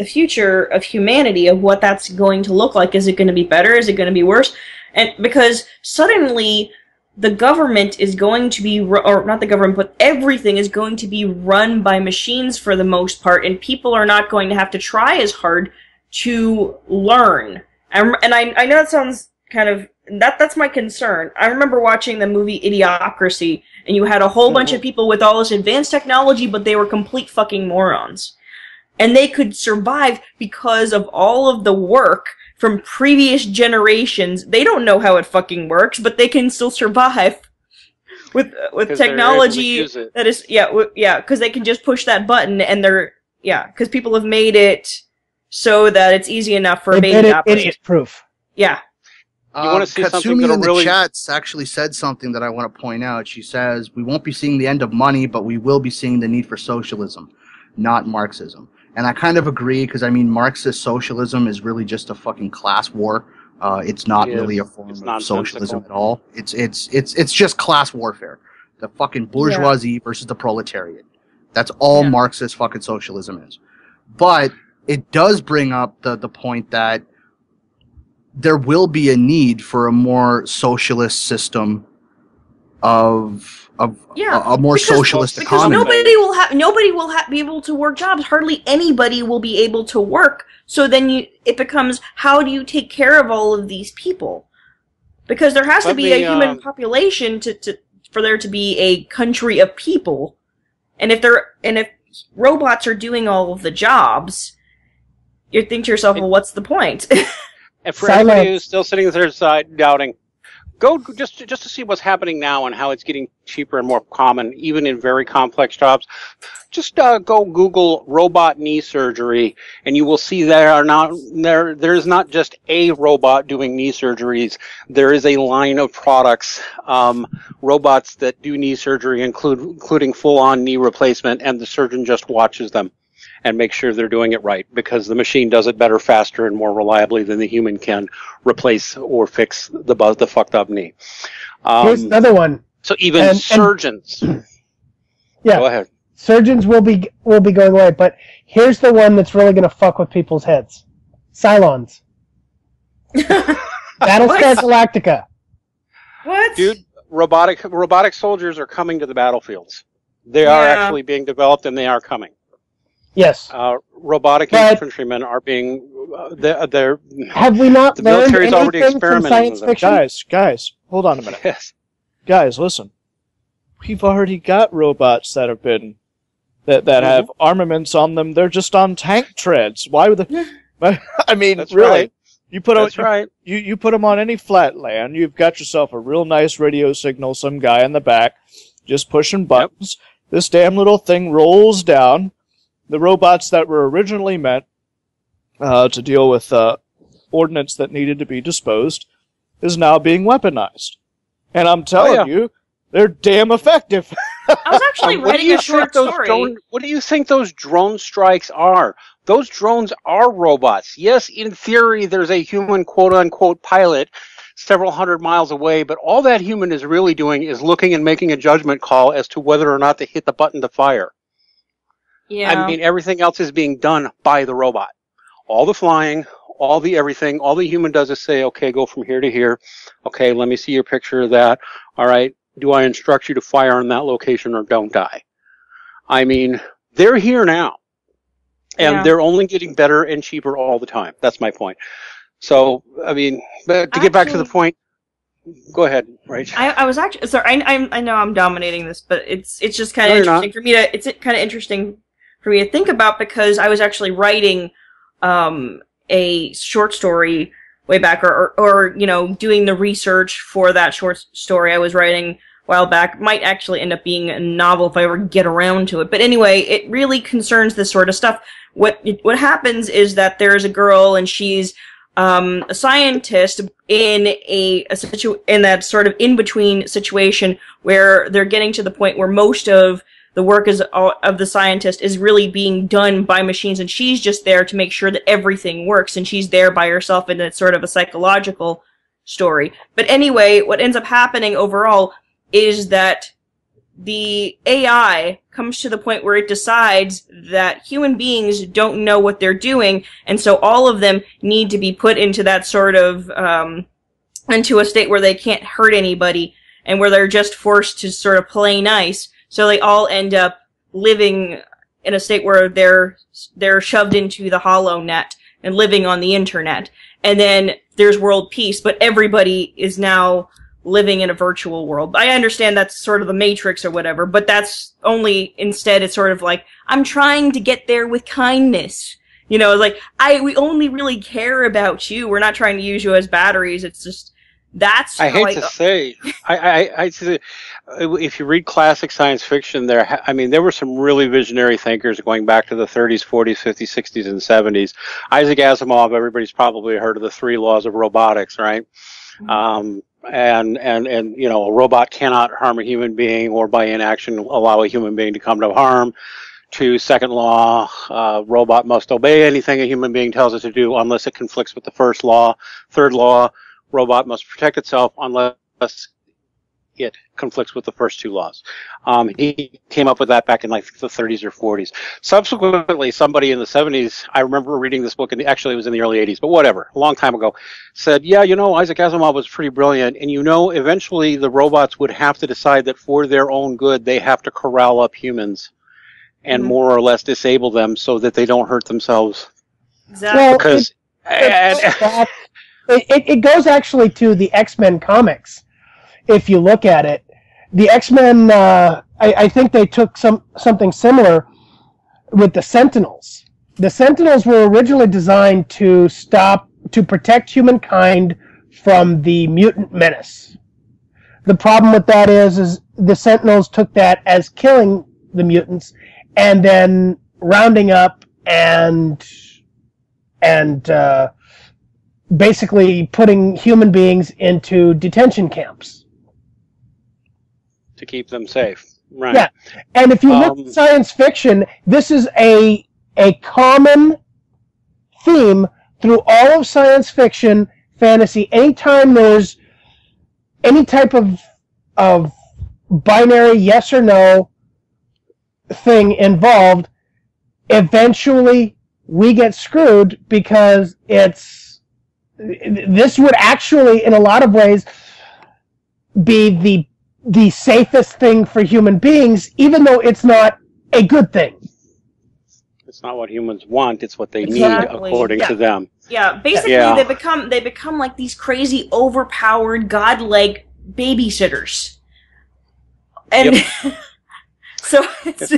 future of humanity, of what that's going to look like. Is it going to be better? Is it going to be worse? And because suddenly the government is going to be, or not the government, but everything is going to be run by machines for the most part, and people are not going to have to try as hard to learn. And I know that sounds kind of, that's my concern. I remember watching the movie Idiocracy, and you had a whole bunch of people with all this advanced technology, but they were complete fucking morons. And they could survive because of all of the work from previous generations. They don't know how it fucking works, but they can still survive with technology that is, because they can just push that button, and because people have made it so that it's easy enough for a baby to operate. Idiot proof. Yeah. You want to see something Katsumi in the chats actually said something that I want to point out. She says, we won't be seeing the end of money, but we will be seeing the need for socialism, not Marxism. And I kind of agree, because, I mean, Marxist socialism is really just a fucking class war. It's not really a form of socialism at all. It's just class warfare. The fucking bourgeoisie versus the proletariat. That's all Marxist fucking socialism is. But it does bring up the point that there will be a need for a more socialist system of a more socialist economy. Because nobody will be able to work jobs. Hardly anybody will be able to work. So then it becomes, how do you take care of all of these people? Because there has to be a human population for there to be a country of people. And if robots are doing all of the jobs, you think to yourself, well, what's the point? And for anybody who's still sitting there side doubting, go just to see what's happening now and how it's getting cheaper and more common, even in very complex jobs. Just go Google robot knee surgery, and you will see there is not just a robot doing knee surgeries. There is a line of products, robots that do knee surgery, including full-on knee replacement, and the surgeon just watches them and make sure they're doing it right, because the machine does it better, faster, and more reliably than the human can replace or fix the fucked up knee. Here's another one. So even surgeons. Yeah. Go ahead. Surgeons will be going away, but here's the one that's really going to fuck with people's heads. Cylons. Battlestar Galactica. What? Dude, robotic soldiers are coming to the battlefields. They are actually being developed, and they are coming. Yes. Robotic infantrymen are being. They're. Have we not the learned military's already anything from experimenting science with them. fiction? Guys, hold on a minute. Yes. Guys, listen. We've already got robots that have been that have armaments on them. They're just on tank treads. Why would they? I mean, That's really? right. You put That's right. You put them on any flat land. You've got yourself a real nice radio signal. Some guy in the back, just pushing buttons. Yep. This damn little thing rolls down. The robots that were originally meant to deal with ordnance that needed to be disposed is now being weaponized. And I'm telling you, they're damn effective. I was actually writing a short story. What do you think those drone strikes are? Those drones are robots. Yes, in theory, there's a human quote-unquote pilot several hundred miles away, but all that human is really doing is looking and making a judgment call as to whether or not to hit the button to fire. Yeah. I mean, everything else is being done by the robot. All the flying, all the everything, all the human does is say, okay, go from here to here. Okay, let me see your picture of that. All right, do I instruct you to fire in that location or don't I? I mean, they're here now. And they're only getting better and cheaper all the time. That's my point. So, I mean, but to get back to the point, go ahead, Rach. I was actually sorry. I know I'm dominating this, but it's just kind of interesting for me to. It's kind of interesting for me to think about because I was actually writing a short story way back, or you know, doing the research for that short story I was writing a while back. Might actually end up being a novel if I ever get around to it. But anyway, it really concerns this sort of stuff. What happens is that there's a girl and she's a scientist in in that sort of in-between situation where they're getting to the point where most of the work of the scientist is really being done by machines, and she's just there to make sure that everything works, and she's there by herself, and it's sort of a psychological story. But anyway, what ends up happening overall is that the AI comes to the point where it decides that human beings don't know what they're doing, and so all of them need to be put into that sort of, into a state where they can't hurt anybody, and where they're just forced to sort of play nice, so they all end up living in a state where they're shoved into the hollow net and living on the internet. And then there's world peace, but everybody is now living in a virtual world. I understand that's sort of the Matrix or whatever, but that's only, instead it's sort of like, I'm trying to get there with kindness. You know, like, we only really care about you. We're not trying to use you as batteries. It's just, that's I hate to say, if you read classic science fiction, there were some really visionary thinkers going back to the 30s, 40s, 50s, 60s, and 70s. Isaac Asimov, everybody's probably heard of the 3 laws of robotics, right? Mm-hmm. And you know, a robot cannot harm a human being or by inaction allow a human being to come to harm. To second law, robot must obey anything a human being tells it to do unless it conflicts with the first law. Third law, robot must protect itself unless it conflicts with the first 2 laws. He came up with that back in like the 30s or 40s. Subsequently, somebody in the 70s, I remember reading this book, and actually it was in the early 80s, but whatever, a long time ago, said, yeah, you know, Isaac Asimov was pretty brilliant, and you know, eventually the robots would have to decide that for their own good, they have to corral up humans and more or less disable them so that they don't hurt themselves. Exactly. Well, because it goes actually to the X-Men comics. If you look at it, the X-Men, I think they took something similar with the Sentinels. The Sentinels were originally designed to protect humankind from the mutant menace. The problem with that is the Sentinels took that as killing the mutants and then rounding up and basically putting human beings into detention camps. To keep them safe. Right. Yeah. And if you look at science fiction, this is a common theme through all of science fiction, fantasy. Anytime there's any type of binary yes or no thing involved, eventually we get screwed because this would actually, in a lot of ways, be the safest thing for human beings, even though it's not a good thing. It's not what humans want, it's what they need according to them. Yeah, basically they become like these crazy, overpowered, godlike babysitters. And so it's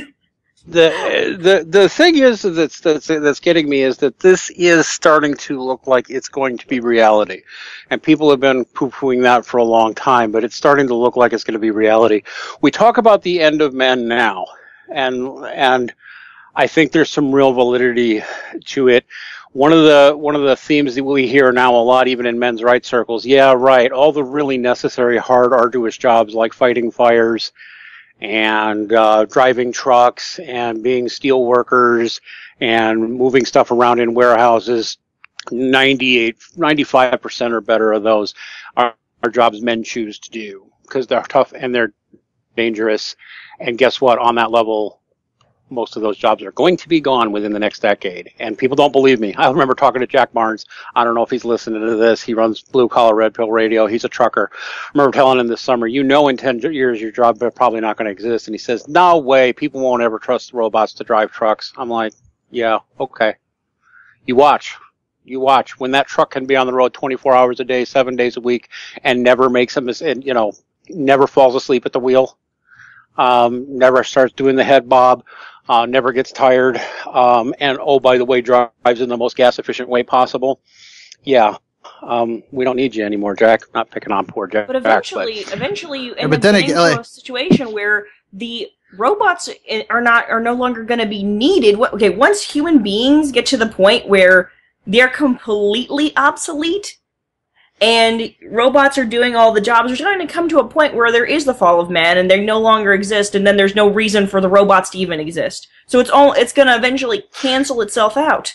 The thing is that's getting me is that this is starting to look like it's going to be reality, and people have been poo-pooing that for a long time, but it's starting to look like it's going to be reality. We talk about the end of men now, and I think there's some real validity to it. One of the themes that we hear now a lot, even in men's rights circles, yeah, right, all the really necessary, hard, arduous jobs like fighting fires and driving trucks and being steel workers and moving stuff around in warehouses, 95% or better of those are jobs men choose to do because they're tough and they're dangerous. And guess what? On that level, most of those jobs are going to be gone within the next decade. And people don't believe me. I remember talking to Jack Barnes. I don't know if he's listening to this. He runs Blue Collar Red Pill Radio. He's a trucker. I remember telling him this summer, in 10 years your job is probably not going to exist. And he says, no way. People won't ever trust robots to drive trucks. I'm like, yeah, okay. You watch. When that truck can be on the road 24 hours a day, 7 days a week, and never makes never falls asleep at the wheel, never starts doing the head bob, never gets tired, and oh, by the way, drives in the most gas-efficient way possible. Yeah, we don't need you anymore, Jack. I'm not picking on poor Jack. But eventually you end up getting into a situation where the robots are no longer going to be needed. Okay, once human beings get to the point where they're completely obsolete, and robots are doing all the jobs, there's going to come to a point where there is the fall of man, and they no longer exist, and then there's no reason for the robots to even exist. So it's going to eventually cancel itself out.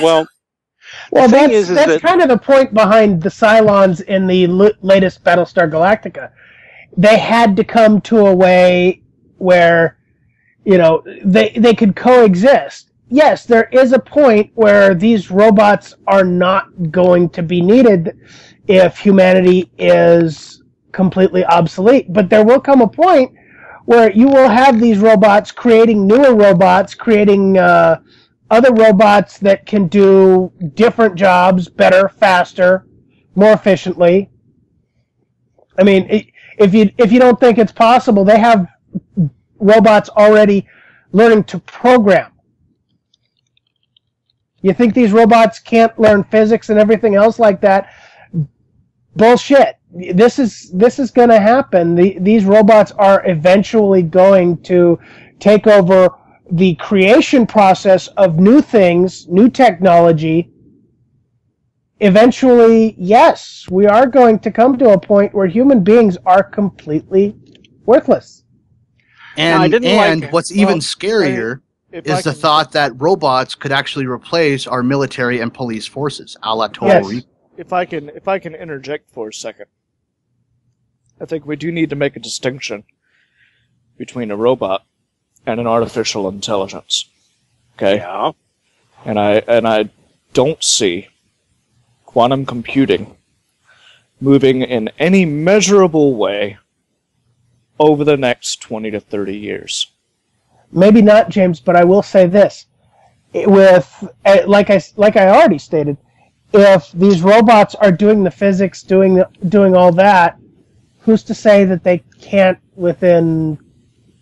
Well, that's kind of the point behind the Cylons in the latest Battlestar Galactica. They had to come to a way where, they could coexist. Yes, there is a point where these robots are not going to be needed if humanity is completely obsolete. But there will come a point where you will have these robots creating newer robots, creating other robots that can do different jobs better, faster, more efficiently. I mean, if you don't think it's possible, they have robots already learning to program. You think these robots can't learn physics and everything else like that? Bullshit. This is going to happen. These robots are eventually going to take over the creation process of new things, new technology. Eventually, yes, we are going to come to a point where human beings are completely worthless. And what's even scarier is the thought that robots could actually replace our military and police forces, a la Total Recall. If I can interject for a second, I think we do need to make a distinction between a robot and an artificial intelligence. Okay? Yeah. And I don't see quantum computing moving in any measurable way over the next 20 to 30 years. Maybe not, James, but I will say this: like I already stated, if these robots are doing the physics, doing all that, who's to say that they can't within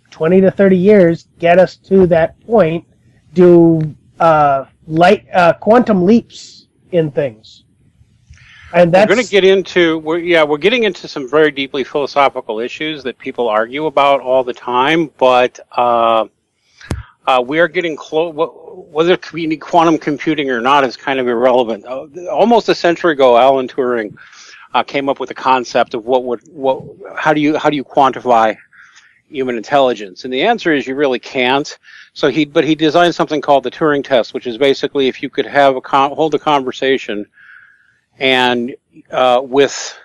20 to 30 years get us to that point? Do quantum leaps in things? And that's we're getting into some very deeply philosophical issues that people argue about all the time, but we are getting close. Whether we need quantum computing or not is kind of irrelevant. Almost a century ago, Alan Turing came up with the concept of how do you quantify human intelligence, and the answer is you really can't. But he designed something called the Turing test, which is basically if you could hold a conversation and with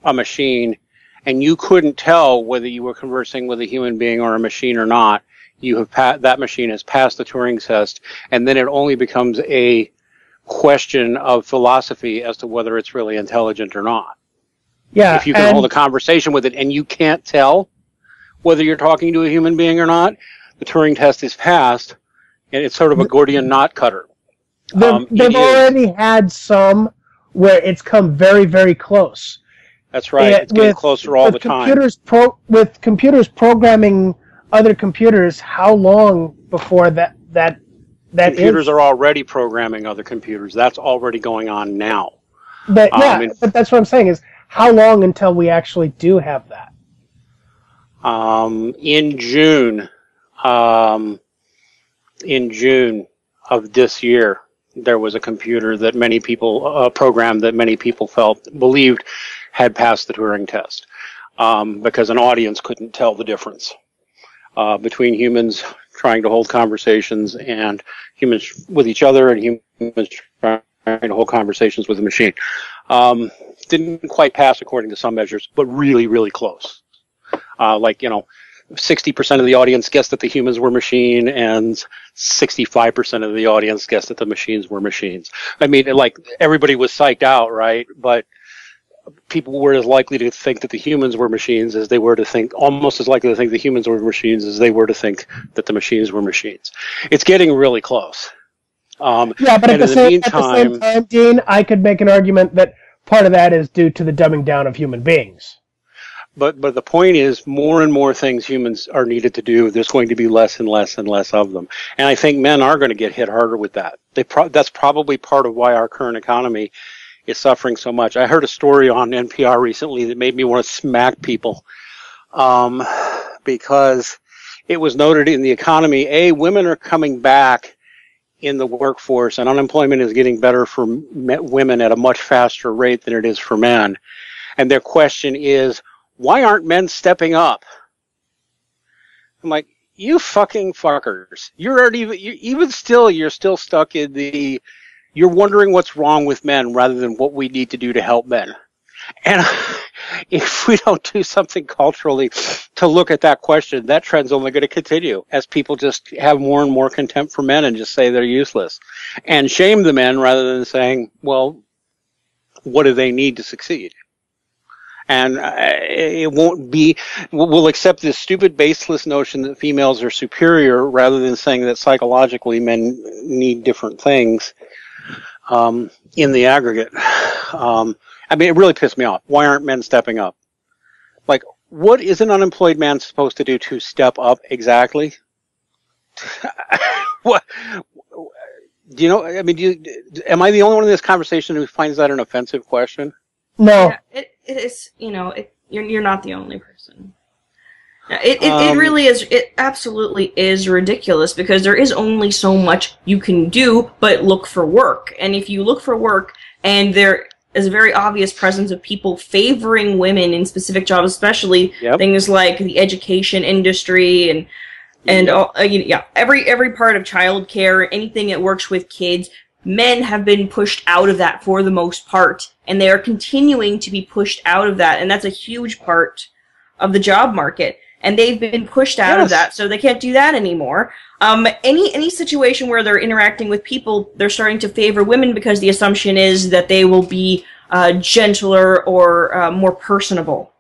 a machine, and you couldn't tell whether you were conversing with a human being or a machine or not, that machine has passed the Turing test, and then it only becomes a question of philosophy as to whether it's really intelligent or not. Yeah, if you can hold a conversation with it and you can't tell whether you're talking to a human being or not, the Turing test is passed, and it's sort of a Gordian knot cutter. They've already had some where it's come very, very close. That's right. It's getting closer all the time. With computers programming other computers, how long before that computers are already programming other computers. That's already going on now. But but that's what I'm saying is how long until we actually do have that? In June of this year, there was a computer that many people, a program that many people believed had passed the Turing test, because an audience couldn't tell the difference between humans trying to hold conversations and humans with each other and humans trying to hold conversations with a machine. Didn't quite pass according to some measures, but really, really close. 60% of the audience guessed that the humans were machine, and 65% of the audience guessed that the machines were machines. I mean, like, everybody was psyched out, right? But people were as likely to think that the humans were machines as they were to think, almost as likely to think the humans were machines as they were to think that the machines were machines. It's getting really close. But at the same time, Dean, I could make an argument that part of that is due to the dumbing down of human beings. But the point is, more and more things humans are needed to do. There's going to be less and less and less of them, and I think men are going to get hit harder with that. That's probably part of why our current economy is suffering so much. I heard a story on NPR recently that made me want to smack people, because it was noted in the economy, women are coming back in the workforce, and unemployment is getting better for women at a much faster rate than it is for men. And their question is, why aren't men stepping up? I'm like, you fucking fuckers. You're still stuck in you're wondering what's wrong with men rather than what we need to do to help men. And if we don't do something culturally to look at that question, that trend's only going to continue as people just have more and more contempt for men and just say they're useless and shame the men rather than saying, well, what do they need to succeed? And it won't be, we'll accept this stupid, baseless notion that females are superior rather than saying that psychologically men need different things in the aggregate. I mean, it really pissed me off. Why aren't men stepping up? Like, what is an unemployed man supposed to do to step up exactly? What? Do you know, I mean, am I the only one in this conversation who finds that an offensive question? No. Yeah, it is, you're not the only person. It really is, it absolutely is ridiculous because there is only so much you can do but look for work. And if you look for work and there is a very obvious presence of people favoring women in specific jobs, especially things like the education industry and every part of childcare, anything that works with kids, men have been pushed out of that for the most part, and they are continuing to be pushed out of that, and that's a huge part of the job market. And they've been pushed out of that, so they can't do that anymore. Any situation where they're interacting with people, they're starting to favor women because the assumption is that they will be gentler or more personable.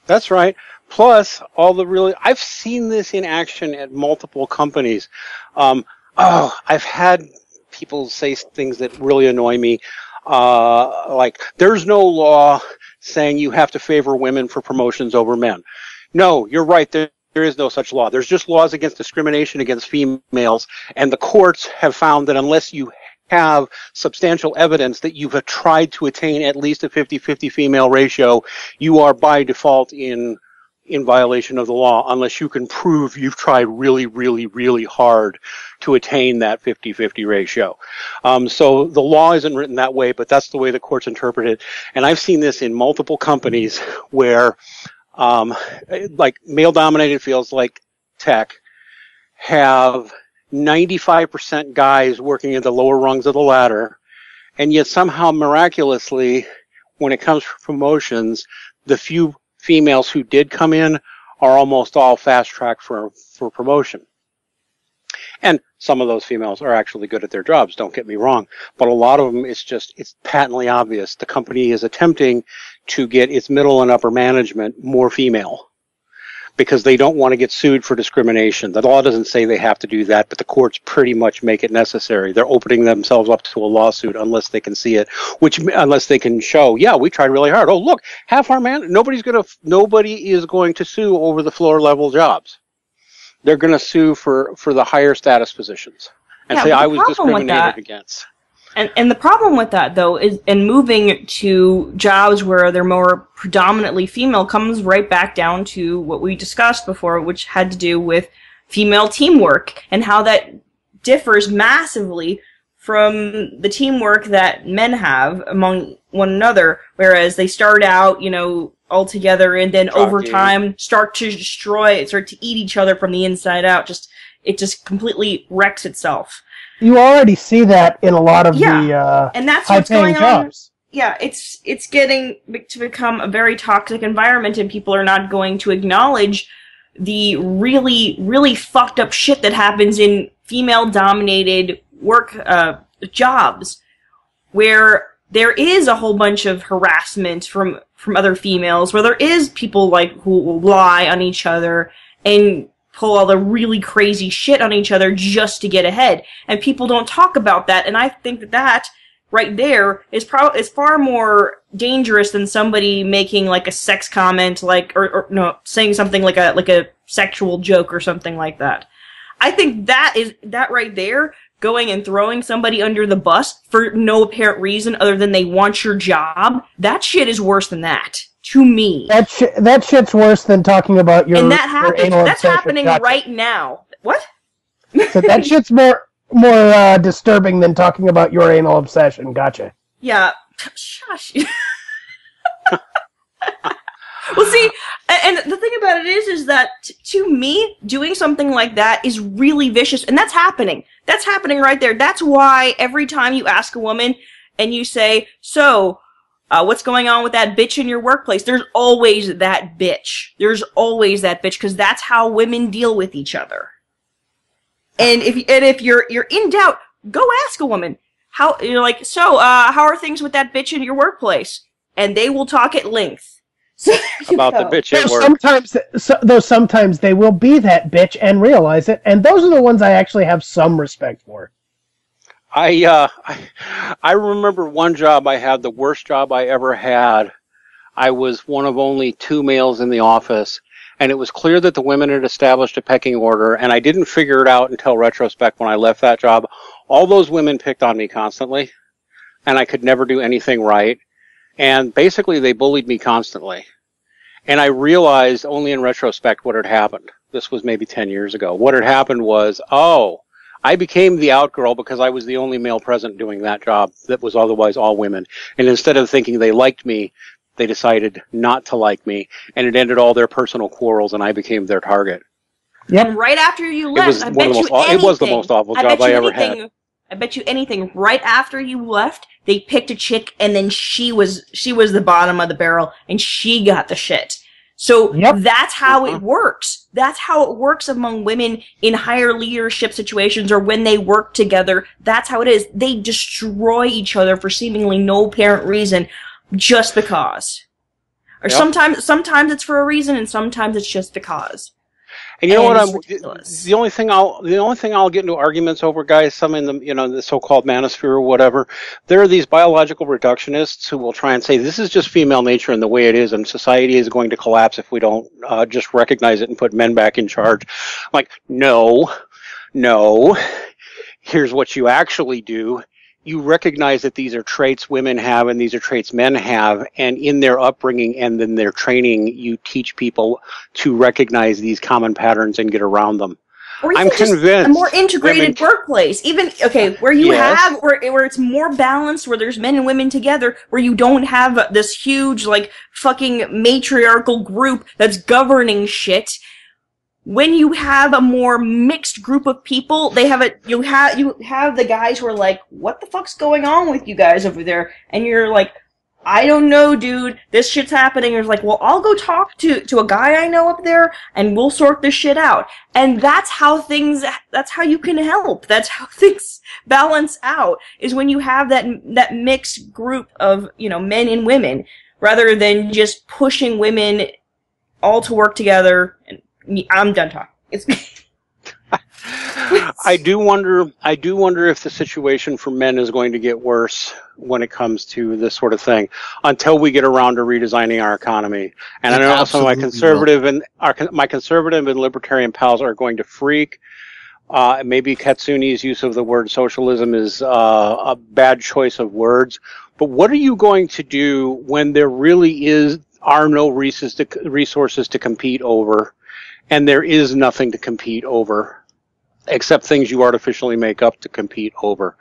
That's right. Plus, I've seen this in action at multiple companies. I've had people say things that really annoy me, like, there's no law saying you have to favor women for promotions over men. No, you're right. There is no such law. There's just laws against discrimination against females, and the courts have found that unless you have substantial evidence that you've tried to attain at least a 50-50 female ratio, you are by default in violation of the law unless you can prove you've tried really, really, really hard to attain that 50-50 ratio. So the law isn't written that way, but that's the way the courts interpret it. And I've seen this in multiple companies where like male-dominated fields like tech have 95% guys working at the lower rungs of the ladder, and yet somehow miraculously, when it comes to promotions, the few females who did come in are almost all fast-tracked for promotion. And some of those females are actually good at their jobs, don't get me wrong. But a lot of them, it's patently obvious. The company is attempting to get its middle and upper management more female because they don't want to get sued for discrimination. The law doesn't say they have to do that, but the courts pretty much make it necessary. They're opening themselves up to a lawsuit unless they can see it, unless they can show, yeah, we tried really hard. Oh, look, half our nobody is going to sue over the floor level jobs. they're going to sue for the higher status positions and say I was discriminated against. And the problem with that, though, is in moving to jobs where they're more predominantly female comes right back down to what we discussed before, which had to do with female teamwork and how that differs massively from the teamwork that men have among one another, whereas they start out, all together and then over time start to eat each other from the inside out. It just completely wrecks itself. You already see that in a lot of the and that's what's going jobs. On. Yeah, it's getting to become a very toxic environment, and people are not going to acknowledge the really, really fucked up shit that happens in female-dominated work jobs, where there is a whole bunch of harassment from other females, where there is people who will lie on each other and pull all the really crazy shit on each other just to get ahead. And people don't talk about that, and I think that right there is far more dangerous than somebody making a sex comment, or saying something like a sexual joke or something like that. I think that right there, going and throwing somebody under the bus for no apparent reason other than they want your job, that shit is worse than that. To me. That shit's worse than talking about your And that happens. Your anal That's obsession. happening right now. What? So that shit's more disturbing than talking about your anal obsession. Gotcha. Yeah. Shush. Well, see, and the thing about it is that to me, doing something like that is really vicious, and that's happening. That's happening right there. That's why every time you ask a woman and you say, so, what's going on with that bitch in your workplace? There's always that bitch. There's always that bitch, because that's how women deal with each other. And if you're in doubt, go ask a woman. How are things with that bitch in your workplace? And they will talk at length. So about the bitch at work. Sometimes they will be that bitch and realize it, and those are the ones I actually have some respect for. I remember one job I had, the worst job I ever had. I was one of only 2 males in the office, and it was clear that the women had established a pecking order, and I didn't figure it out until retrospect when I left that job. All those women picked on me constantly, and I could never do anything right. And basically they bullied me constantly. And I realized only in retrospect what had happened. This was maybe 10 years ago. What had happened was, I became the out girl because I was the only male present doing that job that was otherwise all women. And instead of thinking they liked me, they decided not to like me. And it ended all their personal quarrels, and I became their target. Yep. And right after you left, it was the most awful job I ever had. I bet you anything, right after you left, they picked a chick, and then she was the bottom of the barrel, and she got the shit. So that's how it works. That's how it works among women in higher leadership situations, or when they work together. That's how it is. They destroy each other for seemingly no apparent reason, just because. Or sometimes it's for a reason, and sometimes it's just because. And you know what? The only thing I'll get into arguments over, guys. Some in the so-called manosphere or whatever. There are these biological reductionists who will try and say this is just female nature and the way it is, and society is going to collapse if we don't just recognize it and put men back in charge. Like, no. Here's what you actually do. You recognize that these are traits women have and these are traits men have, and in their upbringing and in their training, you teach people to recognize these common patterns and get around them. Or I'm convinced a more integrated workplace, where you have where it's more balanced, where there's men and women together, where you don't have this huge fucking matriarchal group that's governing shit. When you have a more mixed group of people, you have the guys who are like, what the fuck's going on with you guys over there? And you're like, I don't know, dude. This shit's happening. You're like, well, I'll go talk to a guy I know up there, and we'll sort this shit out. And that's how you can help. That's how things balance out, is when you have that mixed group of, men and women, rather than just pushing women all to work together. And I'm done talking. I do wonder if the situation for men is going to get worse when it comes to this sort of thing until we get around to redesigning our economy. And I know some of my conservative and libertarian pals are going to freak. Maybe Katsune's use of the word socialism is a bad choice of words. But what are you going to do when there really are no resources to compete over, and there is nothing to compete over, except things you artificially make up to compete over,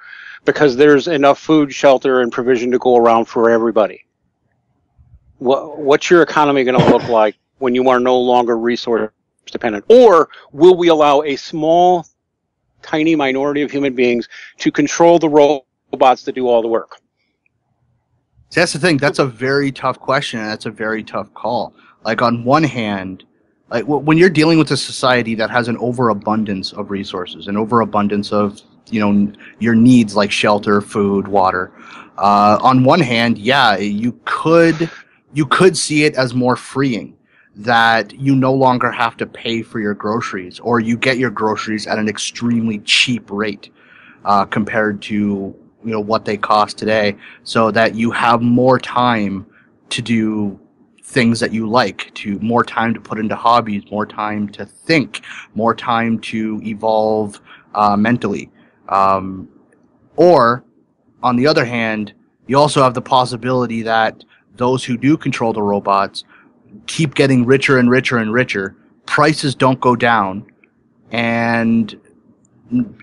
because there's enough food, shelter, and provision to go around for everybody? What's your economy going to look like when you are no longer resource dependent? Or will we allow a small, tiny minority of human beings to control the robots that do all the work? See, that's the thing. That's a very tough question, and that's a very tough call. Like, on one hand, like when you're dealing with a society that has an overabundance of resources, an overabundance of, your needs like shelter, food, water. On one hand, yeah, you could see it as more freeing, that you no longer have to pay for your groceries, or you get your groceries at an extremely cheap rate compared to what they cost today, so that you have more time to do things that you like, more time to put into hobbies, more time to think, more time to evolve mentally. Or, on the other hand, you also have the possibility that those who do control the robots keep getting richer and richer and richer, prices don't go down, and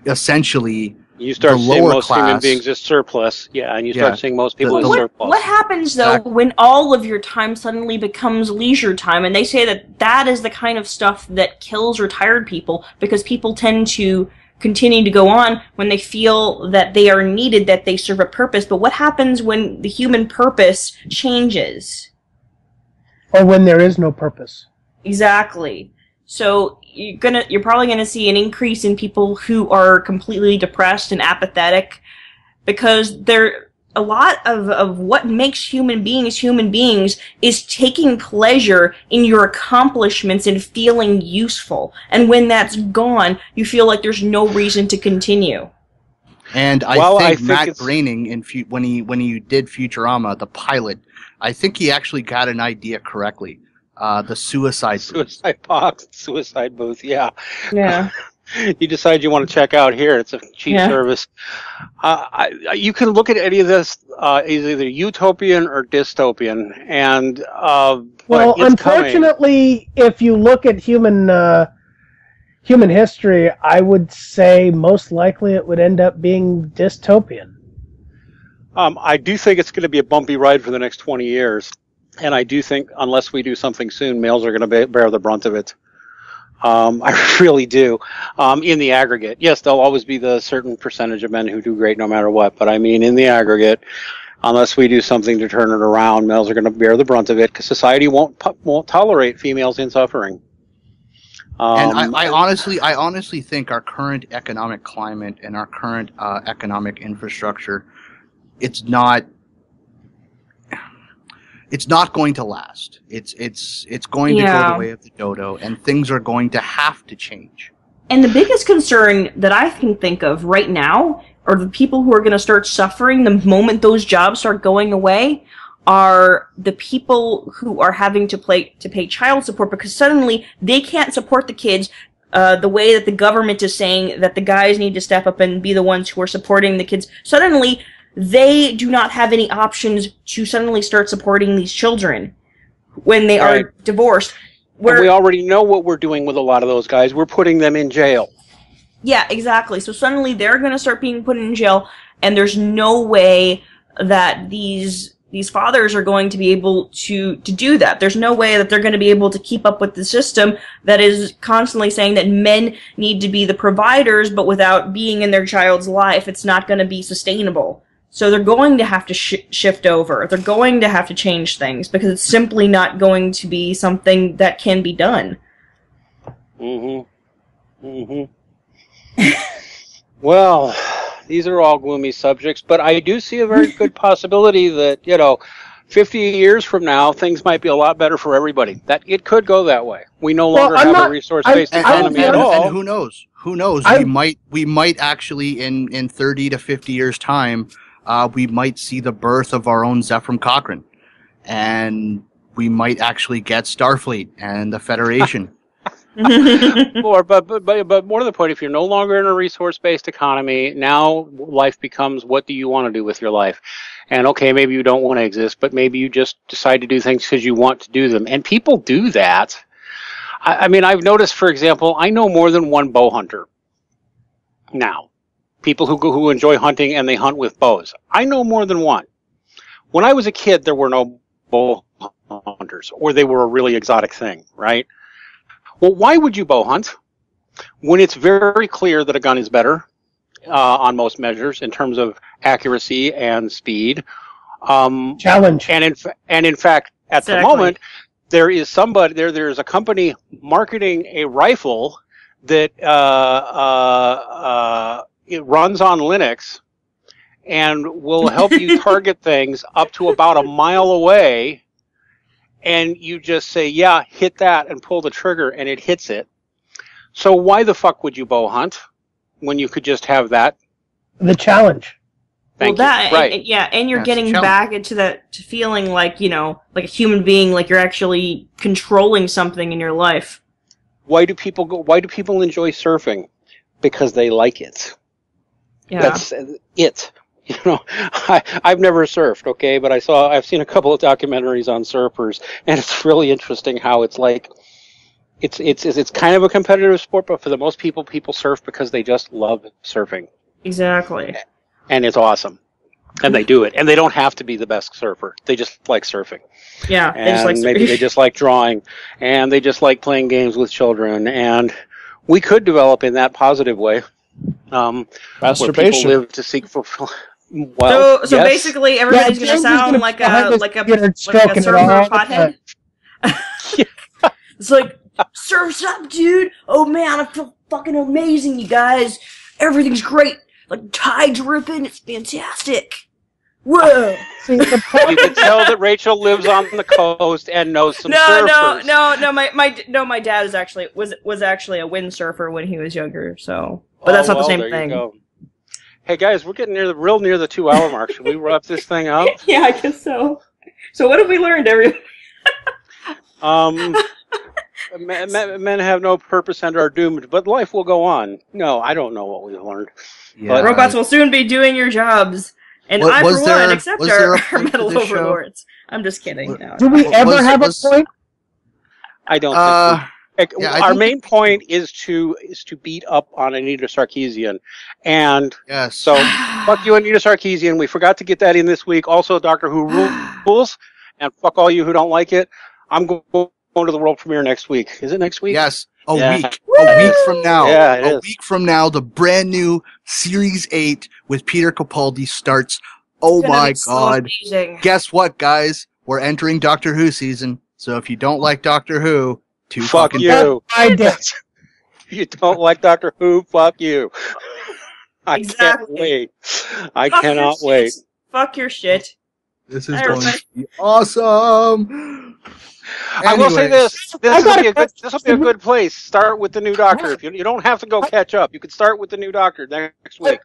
essentially you start seeing most human beings as surplus. Yeah, and you start seeing most people as surplus. What happens, though, when all of your time suddenly becomes leisure time? And they say that is the kind of stuff that kills retired people, because people tend to continue to go on when they feel that they are needed, that they serve a purpose. But what happens when the human purpose changes? Or when there is no purpose. Exactly. So you're probably gonna see an increase in people who are completely depressed and apathetic, because a lot of what makes human beings is taking pleasure in your accomplishments and feeling useful. And when that's gone, you feel like there's no reason to continue. And I think Matt Groening, when he did Futurama, the pilot, I think he actually got an idea correctly. The suicide box, suicide booth, yeah. Yeah. You decide you want to check out here. It's a cheap service. You can look at any of this as either utopian or dystopian. And well, unfortunately, if you look at human history, I would say most likely it would end up being dystopian. I do think it's going to be a bumpy ride for the next 20 years. And I do think, unless we do something soon, males are going to bear the brunt of it. I really do. In the aggregate. Yes, there'll always be the certain percentage of men who do great no matter what. But I mean, in the aggregate, unless we do something to turn it around, males are going to bear the brunt of it, because society won't tolerate females in suffering. And I honestly think our current economic climate and our current economic infrastructure, it's not going to last. It's going to go the way of the dodo, and things are going to have to change. And the biggest concern that I can think of right now, or the people who are going to start suffering the moment those jobs start going away, are the people who are having to pay child support, because suddenly they can't support the kids the way that the government is saying that the guys need to step up and be the ones who are supporting the kids. Suddenly, they do not have any options to suddenly start supporting these children when they are divorced. And we already know what we're doing with a lot of those guys. We're putting them in jail. Yeah, exactly. So suddenly they're going to start being put in jail, and there's no way that these fathers are going to be able to do that. There's no way that they're going to be able to keep up with the system that is constantly saying that men need to be the providers, but without being in their child's life, it's not going to be sustainable. So they're going to have to shift over. They're going to have to change things, because it's simply not going to be something that can be done. Well, these are all gloomy subjects, but I do see a very good possibility that, 50 years from now, things might be a lot better for everybody. That it could go that way. We no longer have a resource-based economy at all. And who knows? who knows? We might actually in 30 to 50 years time, we might see the birth of our own Zephram Cochrane, and we might actually get Starfleet and the Federation. But more to the point, if you're no longer in a resource-based economy, now life becomes, what do you want to do with your life? And okay, maybe you don't want to exist, but maybe you just decide to do things because you want to do them. And people do that. I mean, I've noticed, for example, I know more than one bow hunter now. People who enjoy hunting and they hunt with bows. I know more than one. When I was a kid, there were no bow hunters, or they were a really exotic thing, right? Well, why would you bow hunt when it's very clear that a gun is better on most measures in terms of accuracy and speed? Challenge. And in fact, at the moment, there is somebody there's a company marketing a rifle that it runs on Linux and will help you target things up to about a mile away. And you just say, yeah, hit that and pull the trigger, and it hits it. So why the fuck would you bow hunt when you could just have that? The challenge. Thank you. Right. And you're getting back into that to feeling like, like a human being, like you're actually controlling something in your life. Why do people enjoy surfing? Because they like it. Yeah. That's it. I've never surfed, okay, but I've seen a couple of documentaries on surfers, and it's really interesting how it's like, it's kind of a competitive sport, but for the most people surf because they just love surfing. Exactly. And it's awesome. And they do it. And they don't have to be the best surfer. They just like surfing. Yeah. And maybe they just like drawing, and they just like playing games with children, and we could develop in that positive way. Masturbation. Where people live to seek fulfillment. Well, so basically, everybody's going to sound like a surfer pothead. It's like, surf's up, dude. Oh man, I feel fucking amazing, you guys. Everything's great. Like tide's ripping. It's fantastic. Whoa. You can tell that Rachel lives on the coast and knows some surfers. No. My dad was actually a windsurfer when he was younger. So, but that's not the same thing. Go. Hey guys, we're getting near the 2 hour mark. Should we wrap this thing up? Yeah, I guess so. So what have we learned, everyone? Men have no purpose and are doomed, but life will go on. No, I don't know what we learned. Yeah. But robots will soon be doing your jobs. And I, for one, accept our metal overlords. I'm just kidding. No. Do we ever have a point? I don't think so. Our main point is to beat up on Anita Sarkeesian. And so, fuck you, Anita Sarkeesian. We forgot to get that in this week. Also, Doctor Who rules. And fuck all you who don't like it. I'm going to the world premiere next week. Is it next week? Yes. A week from now. Yeah, a week from now, the brand new Series 8 with Peter Capaldi starts. Oh my God. So guess what, guys? We're entering Doctor Who season. So if you don't like Doctor Who, fuck you. If you don't like Doctor Who, fuck you. I can't wait. I cannot wait. Fuck your shit. This is going to be awesome. I will say this. This will be a good place. Start with the new Doctor. If you don't have to go catch up. You can start with the new Doctor next week.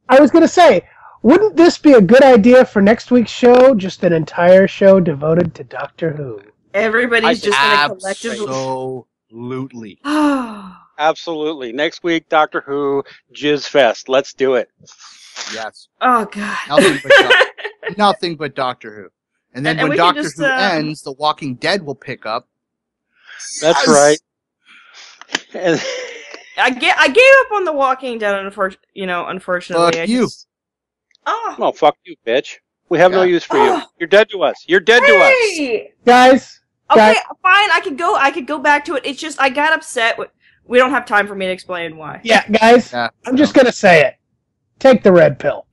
I was going to say, wouldn't this be a good idea for next week's show? Just an entire show devoted to Doctor Who. Everybody's just going to collectively... Absolutely. Absolutely. Next week, Doctor Who Jizz Fest. Let's do it. Yes. Oh, God. Nothing but Doctor Who. And then when Doctor Who ends, The Walking Dead will pick up. That's right. I gave up on The Walking Dead, unfortunately. Fuck you. Well, fuck you, bitch. We have no use for you. You're dead to us. You're dead to us. Guys. Okay, fine. I could go back to it. It's just I got upset. We don't have time for me to explain why. Yeah, guys. I'm just going to say it. Take the red pill.